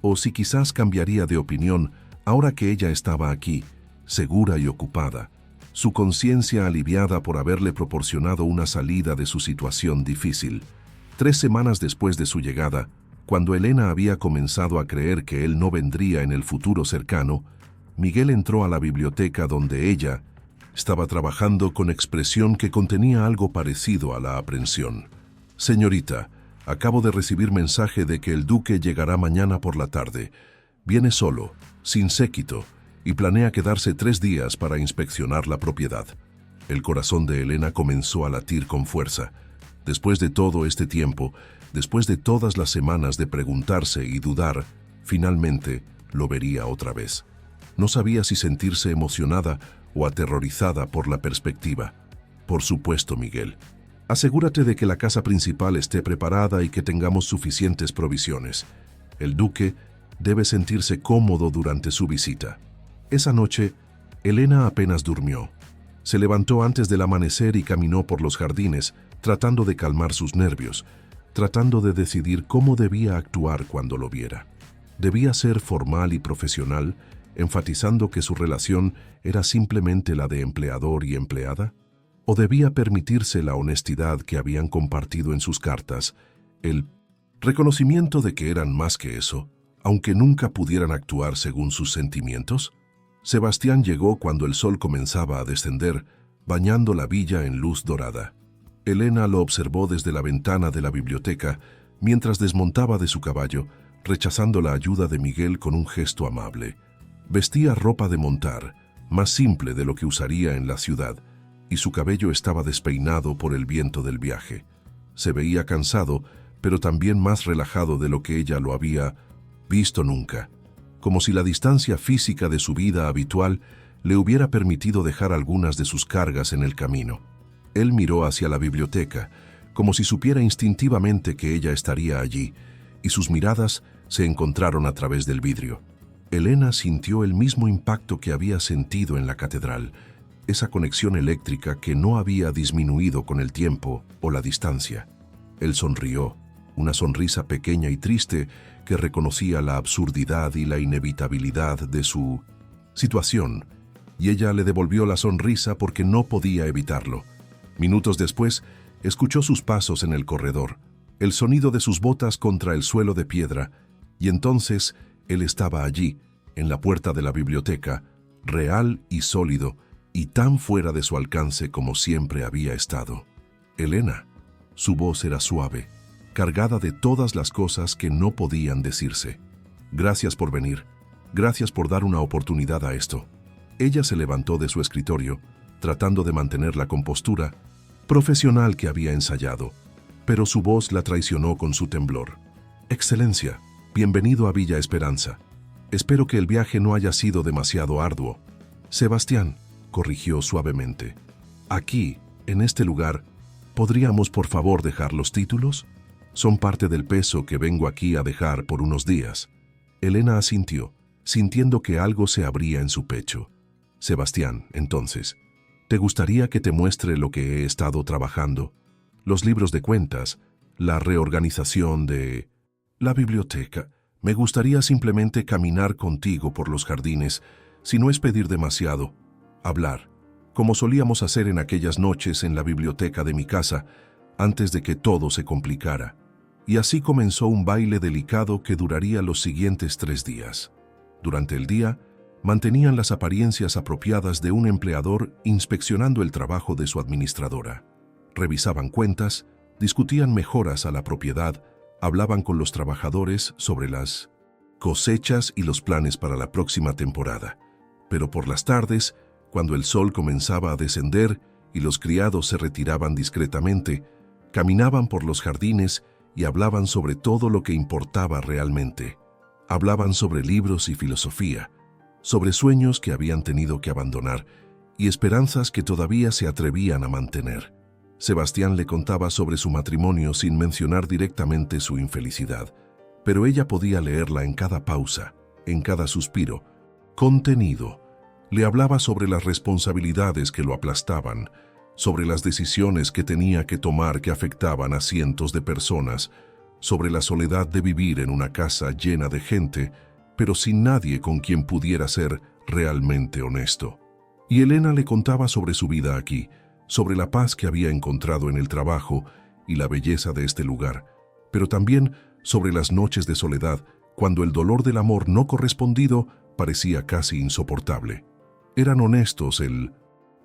o si quizás cambiaría de opinión ahora que ella estaba aquí, segura y ocupada, su conciencia aliviada por haberle proporcionado una salida de su situación difícil. 3 semanas después de su llegada, cuando Elena había comenzado a creer que él no vendría en el futuro cercano, Miguel entró a la biblioteca donde ella estaba trabajando con expresión que contenía algo parecido a la aprensión. «Señorita, acabo de recibir mensaje de que el duque llegará mañana por la tarde. Viene solo, sin séquito, y planea quedarse 3 días para inspeccionar la propiedad». El corazón de Elena comenzó a latir con fuerza. Después de todo este tiempo, después de todas las semanas de preguntarse y dudar, finalmente lo vería otra vez. No sabía si sentirse emocionada o aterrorizada por la perspectiva. «Por supuesto, Miguel. Asegúrate de que la casa principal esté preparada y que tengamos suficientes provisiones. El duque debe sentirse cómodo durante su visita». Esa noche, Elena apenas durmió. Se levantó antes del amanecer y caminó por los jardines, tratando de calmar sus nervios, tratando de decidir cómo debía actuar cuando lo viera. Debía ser formal y profesional, enfatizando que su relación era simplemente la de empleador y empleada, o debía permitirse la honestidad que habían compartido en sus cartas, el reconocimiento de que eran más que eso, aunque nunca pudieran actuar según sus sentimientos. Sebastián llegó cuando el sol comenzaba a descender, bañando la villa en luz dorada. Elena lo observó desde la ventana de la biblioteca mientras desmontaba de su caballo, rechazando la ayuda de Miguel con un gesto amable. Vestía ropa de montar, más simple de lo que usaría en la ciudad, y su cabello estaba despeinado por el viento del viaje. Se veía cansado, pero también más relajado de lo que ella lo había visto nunca, como si la distancia física de su vida habitual le hubiera permitido dejar algunas de sus cargas en el camino. Él miró hacia la biblioteca, como si supiera instintivamente que ella estaría allí, y sus miradas se encontraron a través del vidrio. Elena sintió el mismo impacto que había sentido en la catedral, esa conexión eléctrica que no había disminuido con el tiempo o la distancia. Él sonrió, una sonrisa pequeña y triste que reconocía la absurdidad y la inevitabilidad de su situación, y ella le devolvió la sonrisa porque no podía evitarlo. Minutos después, escuchó sus pasos en el corredor, el sonido de sus botas contra el suelo de piedra, y entonces él estaba allí, en la puerta de la biblioteca, real y sólido, y tan fuera de su alcance como siempre había estado. «Elena». Su voz era suave, cargada de todas las cosas que no podían decirse. «Gracias por venir. Gracias por dar una oportunidad a esto». Ella se levantó de su escritorio, tratando de mantener la compostura profesional que había ensayado, pero su voz la traicionó con su temblor. «Excelencia, bienvenido a Villa Esperanza. Espero que el viaje no haya sido demasiado arduo». «Sebastián», corrigió suavemente. «Aquí, en este lugar, ¿podríamos por favor dejar los títulos? Son parte del peso que vengo aquí a dejar por unos días». Elena asintió, sintiendo que algo se abría en su pecho. «Sebastián, entonces, ¿te gustaría que te muestre lo que he estado trabajando? Los libros de cuentas, la reorganización de la biblioteca. Me gustaría simplemente caminar contigo por los jardines, si no es pedir demasiado. Hablar, como solíamos hacer en aquellas noches en la biblioteca de mi casa, antes de que todo se complicara». Y así comenzó un baile delicado que duraría los siguientes 3 días. Durante el día, mantenían las apariencias apropiadas de un empleador inspeccionando el trabajo de su administradora. Revisaban cuentas, discutían mejoras a la propiedad, hablaban con los trabajadores sobre las cosechas y los planes para la próxima temporada. Pero por las tardes, cuando el sol comenzaba a descender y los criados se retiraban discretamente, caminaban por los jardines y hablaban sobre todo lo que importaba realmente. Hablaban sobre libros y filosofía, sobre sueños que habían tenido que abandonar y esperanzas que todavía se atrevían a mantener. Sebastián le contaba sobre su matrimonio sin mencionar directamente su infelicidad, pero ella podía leerla en cada pausa, en cada suspiro. Contenido. Le hablaba sobre las responsabilidades que lo aplastaban, sobre las decisiones que tenía que tomar que afectaban a cientos de personas, sobre la soledad de vivir en una casa llena de gente, pero sin nadie con quien pudiera ser realmente honesto. Y Elena le contaba sobre su vida aquí, sobre la paz que había encontrado en el trabajo y la belleza de este lugar, pero también sobre las noches de soledad, cuando el dolor del amor no correspondido parecía casi insoportable. Eran honestos el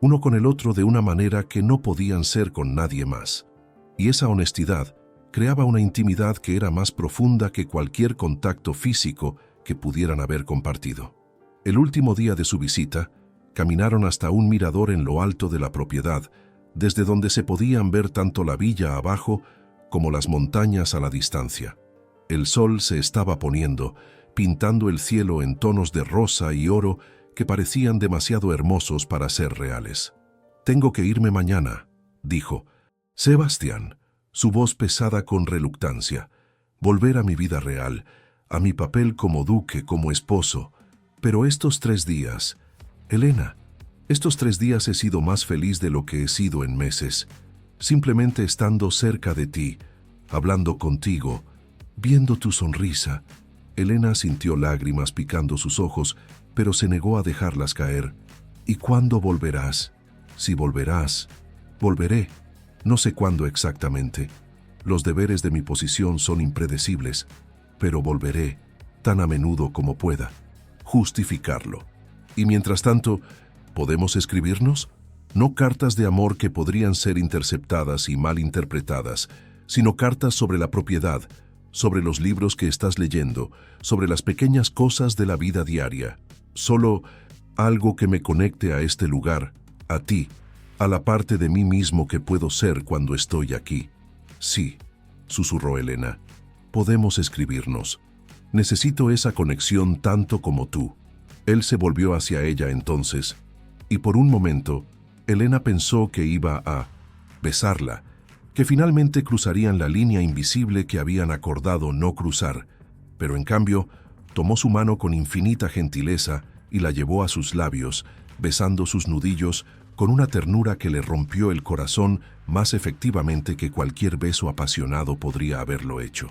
uno con el otro de una manera que no podían ser con nadie más. Y esa honestidad creaba una intimidad que era más profunda que cualquier contacto físico que pudieran haber compartido. El último día de su visita, caminaron hasta un mirador en lo alto de la propiedad, desde donde se podían ver tanto la villa abajo como las montañas a la distancia. El sol se estaba poniendo, pintando el cielo en tonos de rosa y oro que parecían demasiado hermosos para ser reales. «Tengo que irme mañana», dijo Sebastián, su voz pesada con reluctancia. «Volver a mi vida real, a mi papel como duque, como esposo. Pero estos 3 días, Elena, estos 3 días he sido más feliz de lo que he sido en meses, simplemente estando cerca de ti, hablando contigo, viendo tu sonrisa». Elena sintió lágrimas picando sus ojos, pero se negó a dejarlas caer. «¿Y cuándo volverás?» «Si volverás». «Volveré. No sé cuándo exactamente. Los deberes de mi posición son impredecibles, pero volveré, tan a menudo como pueda». Justificarlo. «Y mientras tanto, ¿podemos escribirnos?» No cartas de amor que podrían ser interceptadas y malinterpretadas, sino cartas sobre la propiedad, sobre los libros que estás leyendo, sobre las pequeñas cosas de la vida diaria. Solo algo que me conecte a este lugar, a ti, a la parte de mí mismo que puedo ser cuando estoy aquí. «Sí», susurró Elena, «podemos escribirnos. Necesito esa conexión tanto como tú». Él se volvió hacia ella entonces, y por un momento, Elena pensó que iba a besarla, que finalmente cruzarían la línea invisible que habían acordado no cruzar, pero en cambio, tomó su mano con infinita gentileza y la llevó a sus labios, besando sus nudillos con una ternura que le rompió el corazón más efectivamente que cualquier beso apasionado podría haberlo hecho.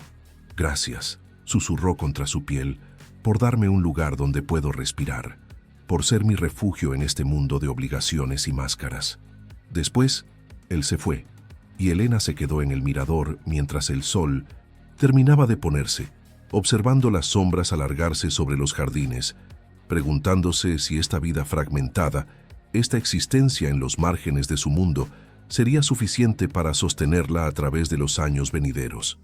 «Gracias», susurró contra su piel, «por darme un lugar donde puedo respirar, por ser mi refugio en este mundo de obligaciones y máscaras». Después, él se fue, y Elena se quedó en el mirador mientras el sol terminaba de ponerse, observando las sombras alargarse sobre los jardines, preguntándose si esta vida fragmentada, esta existencia en los márgenes de su mundo, sería suficiente para sostenerla a través de los años venideros.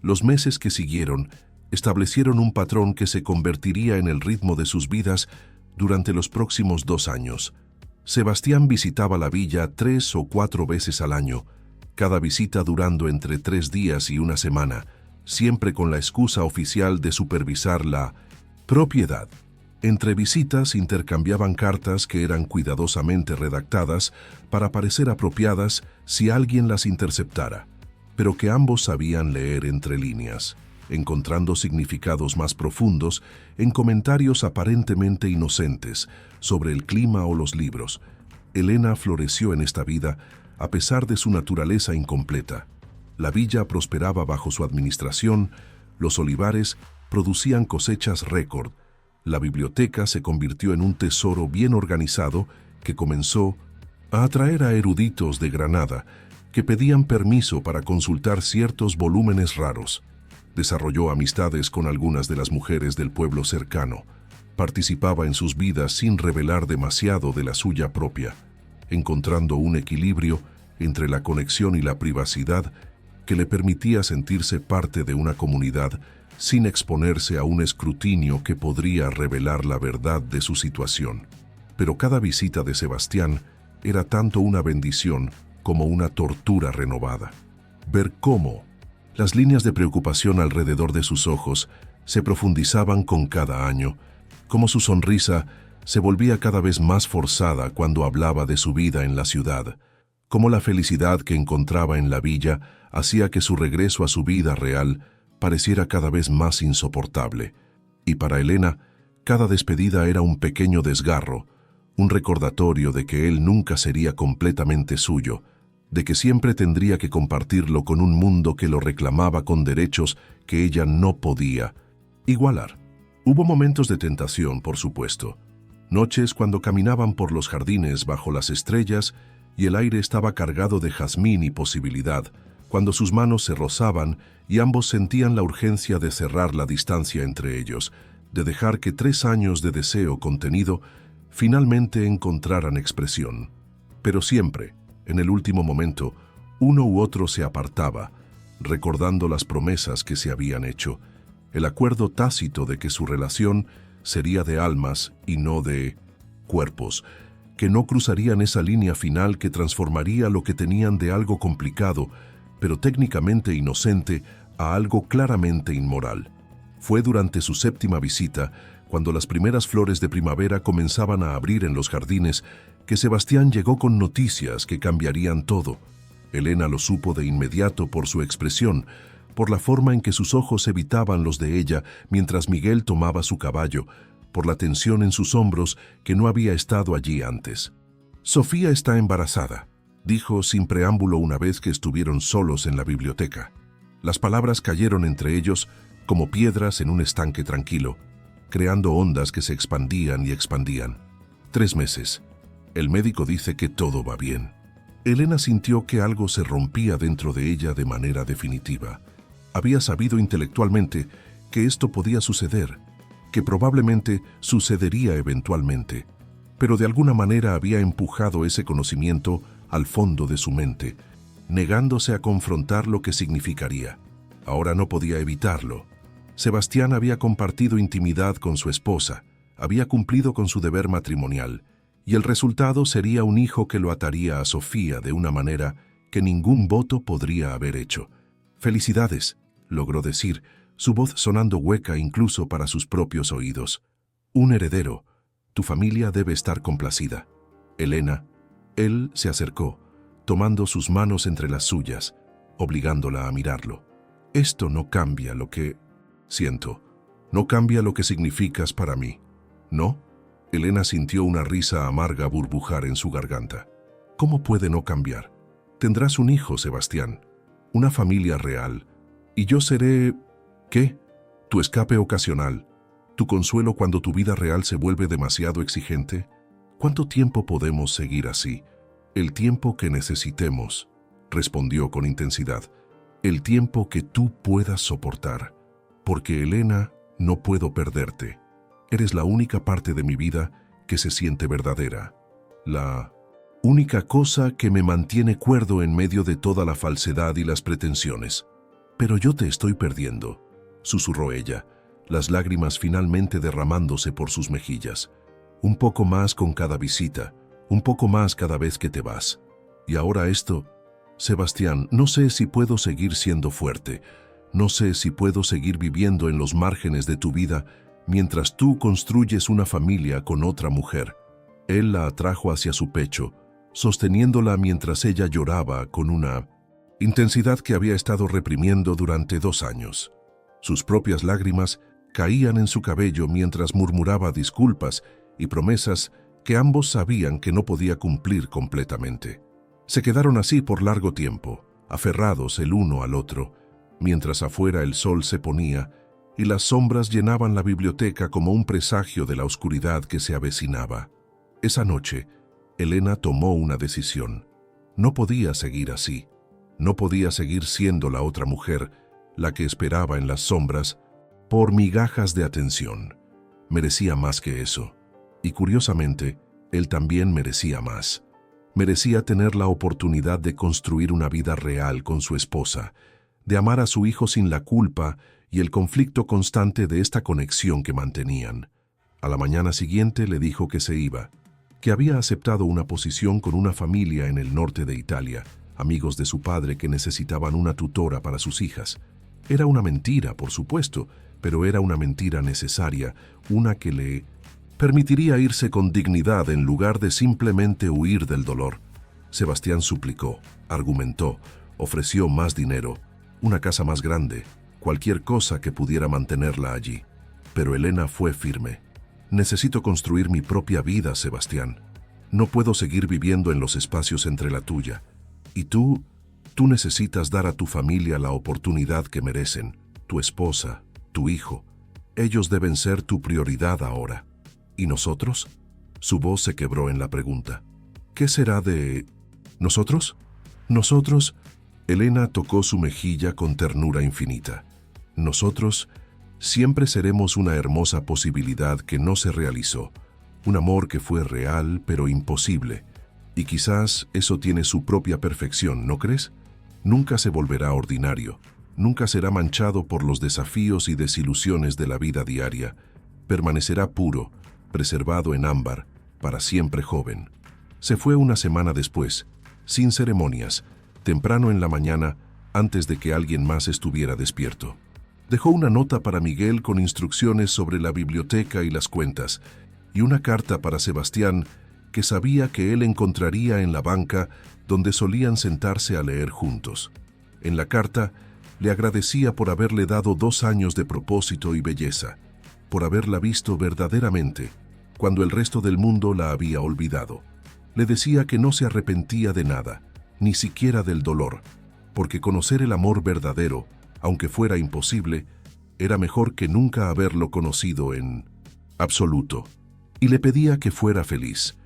Los meses que siguieron establecieron un patrón que se convertiría en el ritmo de sus vidas durante los próximos 2 años. Sebastián visitaba la villa 3 o 4 veces al año, cada visita durando entre 3 días y 1 semana, siempre con la excusa oficial de supervisar la propiedad. Entre visitas intercambiaban cartas que eran cuidadosamente redactadas para parecer apropiadas si alguien las interceptara, pero que ambos sabían leer entre líneas, encontrando significados más profundos en comentarios aparentemente inocentes sobre el clima o los libros. Elena floreció en esta vida a pesar de su naturaleza incompleta. La villa prosperaba bajo su administración, los olivares producían cosechas récord, la biblioteca se convirtió en un tesoro bien organizado que comenzó a atraer a eruditos de Granada que pedían permiso para consultar ciertos volúmenes raros. Desarrolló amistades con algunas de las mujeres del pueblo cercano. Participaba en sus vidas sin revelar demasiado de la suya propia, encontrando un equilibrio entre la conexión y la privacidad que le permitía sentirse parte de una comunidad sin exponerse a un escrutinio que podría revelar la verdad de su situación. Pero cada visita de Sebastián era tanto una bendición como una tortura renovada. Ver cómo las líneas de preocupación alrededor de sus ojos se profundizaban con cada año, cómo su sonrisa se volvía cada vez más forzada cuando hablaba de su vida en la ciudad, cómo la felicidad que encontraba en la villa hacía que su regreso a su vida real pareciera cada vez más insoportable. Y para Elena, cada despedida era un pequeño desgarro, un recordatorio de que él nunca sería completamente suyo, de que siempre tendría que compartirlo con un mundo que lo reclamaba con derechos que ella no podía igualar. Hubo momentos de tentación, por supuesto. Noches cuando caminaban por los jardines bajo las estrellas y el aire estaba cargado de jazmín y posibilidad, cuando sus manos se rozaban y ambos sentían la urgencia de cerrar la distancia entre ellos, de dejar que 3 años de deseo contenido finalmente encontraran expresión. Pero siempre, en el último momento, uno u otro se apartaba, recordando las promesas que se habían hecho, el acuerdo tácito de que su relación sería de almas y no de cuerpos, que no cruzarían esa línea final que transformaría lo que tenían de algo complicado, pero técnicamente inocente, a algo claramente inmoral. Fue durante su 7ª visita, cuando las primeras flores de primavera comenzaban a abrir en los jardines, que Sebastián llegó con noticias que cambiarían todo. Elena lo supo de inmediato por su expresión, por la forma en que sus ojos evitaban los de ella mientras Miguel tomaba su caballo, por la tensión en sus hombros que no había estado allí antes. «Sofía está embarazada», dijo sin preámbulo una vez que estuvieron solos en la biblioteca. Las palabras cayeron entre ellos como piedras en un estanque tranquilo, creando ondas que se expandían y expandían. 3 meses. El médico dice que todo va bien. Elena sintió que algo se rompía dentro de ella de manera definitiva. Había sabido intelectualmente que esto podía suceder, que probablemente sucedería eventualmente, pero de alguna manera había empujado ese conocimiento al fondo de su mente, negándose a confrontar lo que significaría. Ahora no podía evitarlo. Sebastián había compartido intimidad con su esposa, había cumplido con su deber matrimonial, y el resultado sería un hijo que lo ataría a Sofía de una manera que ningún voto podría haber hecho. «Felicidades», logró decir, su voz sonando hueca incluso para sus propios oídos. «Un heredero. Tu familia debe estar complacida». «Elena». Él se acercó, tomando sus manos entre las suyas, obligándola a mirarlo. «Esto no cambia lo que siento. No cambia lo que significas para mí. ¿No?» Elena sintió una risa amarga burbujar en su garganta. «¿Cómo puede no cambiar? Tendrás un hijo, Sebastián, una familia real, y yo seré... ¿qué? Tu escape ocasional, tu consuelo cuando tu vida real se vuelve demasiado exigente. ¿Cuánto tiempo podemos seguir así? El tiempo que necesitemos», respondió con intensidad. «El tiempo que tú puedas soportar. Porque, Elena, no puedo perderte. Eres la única parte de mi vida que se siente verdadera. La única cosa que me mantiene cuerdo en medio de toda la falsedad y las pretensiones. Pero yo te estoy perdiendo», susurró ella, las lágrimas finalmente derramándose por sus mejillas. «Un poco más con cada visita, un poco más cada vez que te vas. Y ahora esto, Sebastián, no sé si puedo seguir siendo fuerte, no sé si puedo seguir viviendo en los márgenes de tu vida mientras tú construyes una familia con otra mujer». Él la atrajo hacia su pecho, sosteniéndola mientras ella lloraba con una intensidad que había estado reprimiendo durante 2 años. Sus propias lágrimas caían en su cabello mientras murmuraba disculpas y promesas que ambos sabían que no podía cumplir completamente. Se quedaron así por largo tiempo, aferrados el uno al otro, mientras afuera el sol se ponía y las sombras llenaban la biblioteca como un presagio de la oscuridad que se avecinaba. Esa noche, Elena tomó una decisión. No podía seguir así. No podía seguir siendo la otra mujer, la que esperaba en las sombras, por migajas de atención. Merecía más que eso. Y curiosamente, él también merecía más. Merecía tener la oportunidad de construir una vida real con su esposa, de amar a su hijo sin la culpa y el conflicto constante de esta conexión que mantenían. A la mañana siguiente le dijo que se iba, que había aceptado una posición con una familia en el norte de Italia, amigos de su padre que necesitaban una tutora para sus hijas. Era una mentira, por supuesto, pero era una mentira necesaria, una que le permitiría irse con dignidad en lugar de simplemente huir del dolor. Sebastián suplicó, argumentó, ofreció más dinero, una casa más grande, cualquier cosa que pudiera mantenerla allí. Pero Elena fue firme. Necesito construir mi propia vida, Sebastián. No puedo seguir viviendo en los espacios entre la tuya. Y tú necesitas dar a tu familia la oportunidad que merecen, tu esposa, tu hijo. Ellos deben ser tu prioridad ahora. ¿Y nosotros? Su voz se quebró en la pregunta. ¿Qué será de nosotros? Nosotros. Elena tocó su mejilla con ternura infinita. Nosotros siempre seremos una hermosa posibilidad que no se realizó, un amor que fue real pero imposible. Y quizás eso tiene su propia perfección, ¿no crees? Nunca se volverá ordinario, nunca será manchado por los desafíos y desilusiones de la vida diaria. Permanecerá puro, preservado en ámbar, para siempre joven. Se fue una semana después, sin ceremonias, temprano en la mañana, antes de que alguien más estuviera despierto. Dejó una nota para Miguel con instrucciones sobre la biblioteca y las cuentas, y una carta para Sebastián que sabía que él encontraría en la banca donde solían sentarse a leer juntos. En la carta, le agradecía por haberle dado 2 años de propósito y belleza, por haberla visto verdaderamente, cuando el resto del mundo la había olvidado. Le decía que no se arrepentía de nada, ni siquiera del dolor, porque conocer el amor verdadero, aunque fuera imposible, era mejor que nunca haberlo conocido en absoluto. Y le pedía que fuera feliz,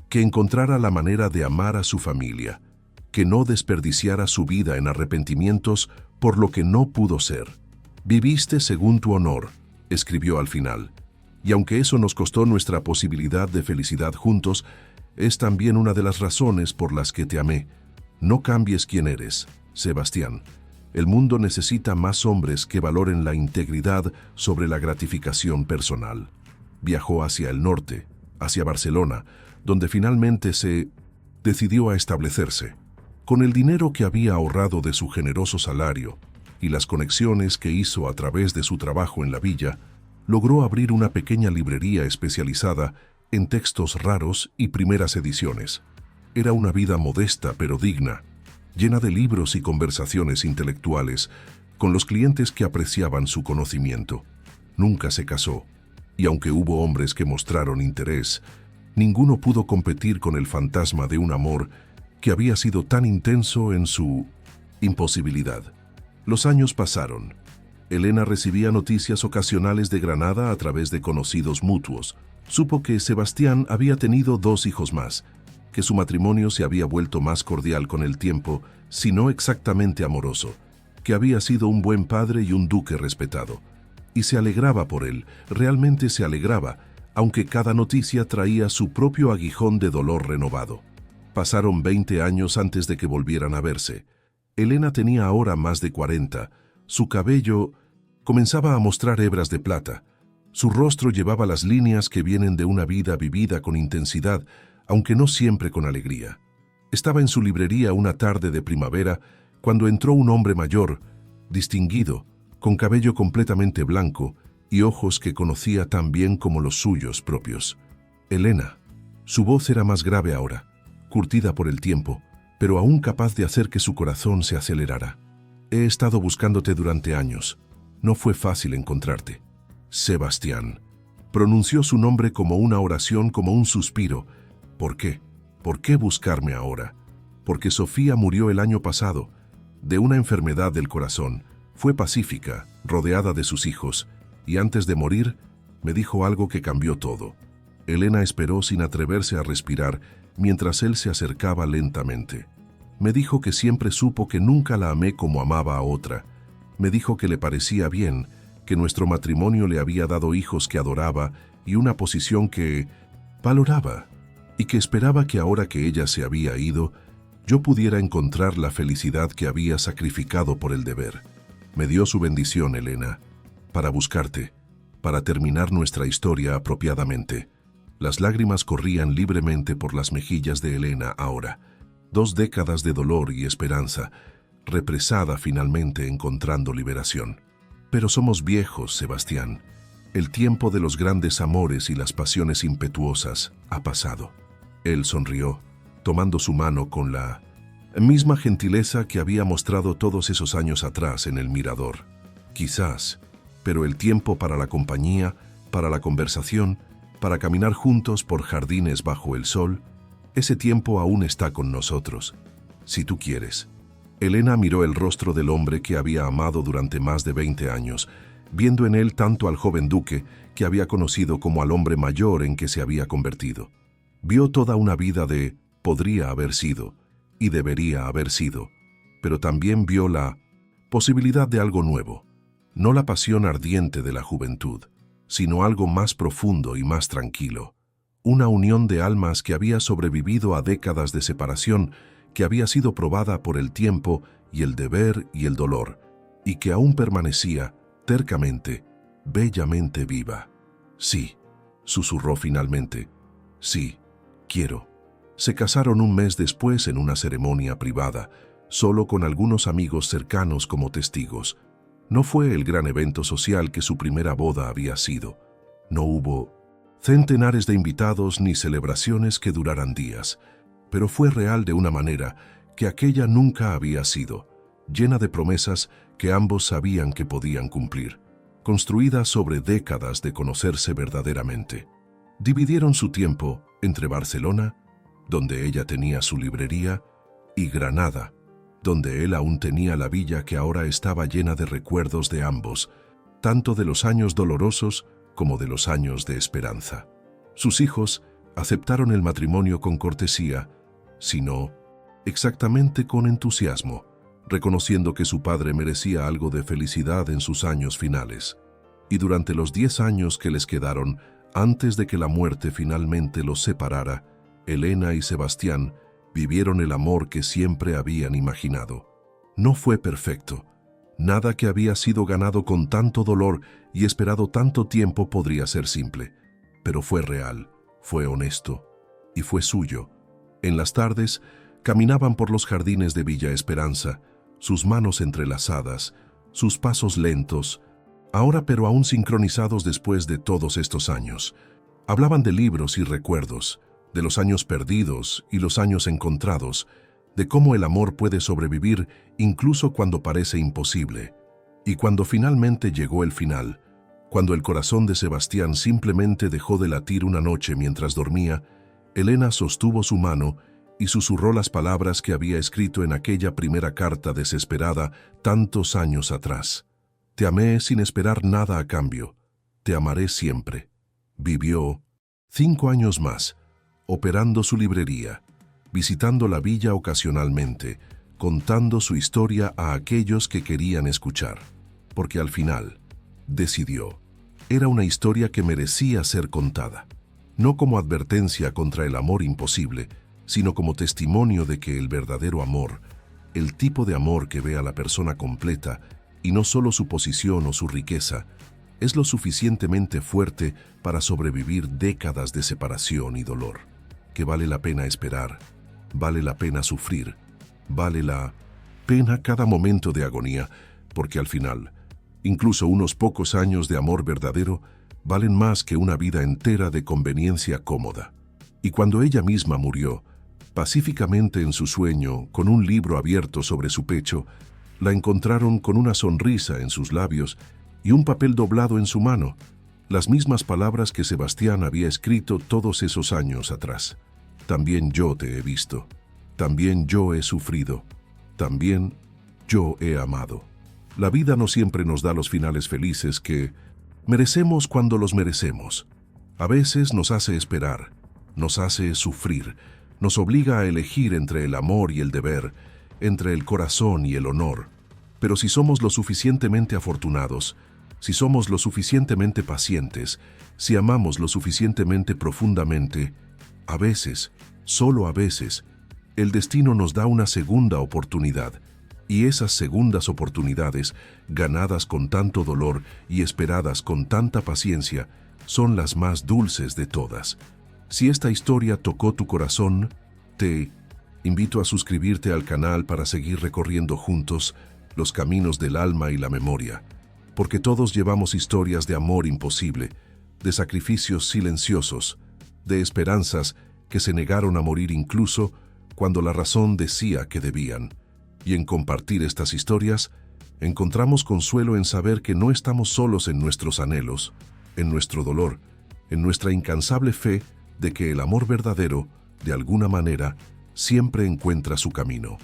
que encontrara la manera de amar a su familia, que no desperdiciara su vida en arrepentimientos por lo que no pudo ser. «Viviste según tu honor», escribió al final, «y aunque eso nos costó nuestra posibilidad de felicidad juntos, es también una de las razones por las que te amé. No cambies quién eres, Sebastián. El mundo necesita más hombres que valoren la integridad sobre la gratificación personal». Viajó hacia el norte, hacia Barcelona, donde finalmente se decidió a establecerse. Con el dinero que había ahorrado de su generoso salario y las conexiones que hizo a través de su trabajo en la villa, logró abrir una pequeña librería especializada en textos raros y primeras ediciones. Era una vida modesta pero digna, llena de libros y conversaciones intelectuales con los clientes que apreciaban su conocimiento. Nunca se casó, y aunque hubo hombres que mostraron interés, ninguno pudo competir con el fantasma de un amor que había sido tan intenso en su imposibilidad. Los años pasaron. Elena recibía noticias ocasionales de Granada a través de conocidos mutuos. Supo que Sebastián había tenido 2 hijos más, que su matrimonio se había vuelto más cordial con el tiempo, si no exactamente amoroso, que había sido un buen padre y un duque respetado. Y se alegraba por él, realmente se alegraba, aunque cada noticia traía su propio aguijón de dolor renovado. Pasaron 20 años antes de que volvieran a verse. Elena tenía ahora más de 40. Su cabello comenzaba a mostrar hebras de plata. Su rostro llevaba las líneas que vienen de una vida vivida con intensidad, aunque no siempre con alegría. Estaba en su librería una tarde de primavera cuando entró un hombre mayor, distinguido, con cabello completamente blanco y ojos que conocía tan bien como los suyos propios. Elena. Su voz era más grave ahora, curtida por el tiempo, pero aún capaz de hacer que su corazón se acelerara. He estado buscándote durante años. No fue fácil encontrarte. Sebastián. Pronunció su nombre como una oración, como un suspiro. ¿Por qué? ¿Por qué buscarme ahora? Porque Sofía murió el año pasado, de una enfermedad del corazón. Fue pacífica, rodeada de sus hijos, y antes de morir, me dijo algo que cambió todo. Elena esperó sin atreverse a respirar, mientras él se acercaba lentamente. Me dijo que siempre supo que nunca la amé como amaba a otra. Me dijo que le parecía bien, que nuestro matrimonio le había dado hijos que adoraba y una posición que valoraba, y que esperaba que ahora que ella se había ido, yo pudiera encontrar la felicidad que había sacrificado por el deber. Me dio su bendición, Elena, para buscarte, para terminar nuestra historia apropiadamente. Las lágrimas corrían libremente por las mejillas de Elena ahora. 2 décadas de dolor y esperanza, represada finalmente encontrando liberación. Pero somos viejos, Sebastián. El tiempo de los grandes amores y las pasiones impetuosas ha pasado. Él sonrió, tomando su mano con la misma gentileza que había mostrado todos esos años atrás en el mirador. Quizás, pero el tiempo para la compañía, para la conversación, para caminar juntos por jardines bajo el sol, ese tiempo aún está con nosotros, si tú quieres. Elena miró el rostro del hombre que había amado durante más de 20 años, viendo en él tanto al joven duque que había conocido como al hombre mayor en que se había convertido. Vio toda una vida de podría haber sido y debería haber sido, pero también vio la posibilidad de algo nuevo, no la pasión ardiente de la juventud, sino algo más profundo y más tranquilo, una unión de almas que había sobrevivido a décadas de separación, que había sido probada por el tiempo y el deber y el dolor, y que aún permanecía, tercamente, bellamente viva. Sí, susurró finalmente. Sí, quiero. Se casaron un mes después en una ceremonia privada, solo con algunos amigos cercanos como testigos. No fue el gran evento social que su primera boda había sido. No hubo centenares de invitados ni celebraciones que duraran días, pero fue real de una manera que aquella nunca había sido, llena de promesas que ambos sabían que podían cumplir, construida sobre décadas de conocerse verdaderamente. Dividieron su tiempo entre Barcelona, donde ella tenía su librería, y Granada, donde él aún tenía la villa que ahora estaba llena de recuerdos de ambos, tanto de los años dolorosos como de los años de esperanza. Sus hijos aceptaron el matrimonio con cortesía, sino exactamente con entusiasmo, reconociendo que su padre merecía algo de felicidad en sus años finales. Y durante los 10 años que les quedaron, antes de que la muerte finalmente los separara, Elena y Sebastián vivieron el amor que siempre habían imaginado. No fue perfecto. Nada que había sido ganado con tanto dolor y esperado tanto tiempo podría ser simple, pero fue real, fue honesto y fue suyo. En las tardes, caminaban por los jardines de Villa Esperanza, sus manos entrelazadas, sus pasos lentos, ahora pero aún sincronizados después de todos estos años. Hablaban de libros y recuerdos, de los años perdidos y los años encontrados, de cómo el amor puede sobrevivir incluso cuando parece imposible. Y cuando finalmente llegó el final, cuando el corazón de Sebastián simplemente dejó de latir una noche mientras dormía, Elena sostuvo su mano y susurró las palabras que había escrito en aquella primera carta desesperada tantos años atrás. Te amé sin esperar nada a cambio. Te amaré siempre. Vivió 5 años más, operando su librería, visitando la villa ocasionalmente, contando su historia a aquellos que querían escuchar. Porque al final, decidió, era una historia que merecía ser contada. No como advertencia contra el amor imposible, sino como testimonio de que el verdadero amor, el tipo de amor que ve a la persona completa y no solo su posición o su riqueza, es lo suficientemente fuerte para sobrevivir décadas de separación y dolor, que vale la pena esperar, vale la pena sufrir, vale la pena cada momento de agonía, porque al final, incluso unos pocos años de amor verdadero valen más que una vida entera de conveniencia cómoda. Y cuando ella misma murió, pacíficamente en su sueño, con un libro abierto sobre su pecho, la encontraron con una sonrisa en sus labios y un papel doblado en su mano, las mismas palabras que Sebastián había escrito todos esos años atrás. También yo te he visto, también yo he sufrido, también yo he amado. La vida no siempre nos da los finales felices que merecemos cuando los merecemos. A veces nos hace esperar, nos hace sufrir, nos obliga a elegir entre el amor y el deber, entre el corazón y el honor. Pero si somos lo suficientemente afortunados, Si somos lo suficientemente pacientes, si amamos lo suficientemente profundamente, a veces, solo a veces, el destino nos da una segunda oportunidad, y esas segundas oportunidades, ganadas con tanto dolor y esperadas con tanta paciencia, son las más dulces de todas. Si esta historia tocó tu corazón, te invito a suscribirte al canal para seguir recorriendo juntos los caminos del alma y la memoria, porque todos llevamos historias de amor imposible, de sacrificios silenciosos, de esperanzas que se negaron a morir incluso cuando la razón decía que debían. Y en compartir estas historias, encontramos consuelo en saber que no estamos solos en nuestros anhelos, en nuestro dolor, en nuestra incansable fe de que el amor verdadero, de alguna manera, siempre encuentra su camino.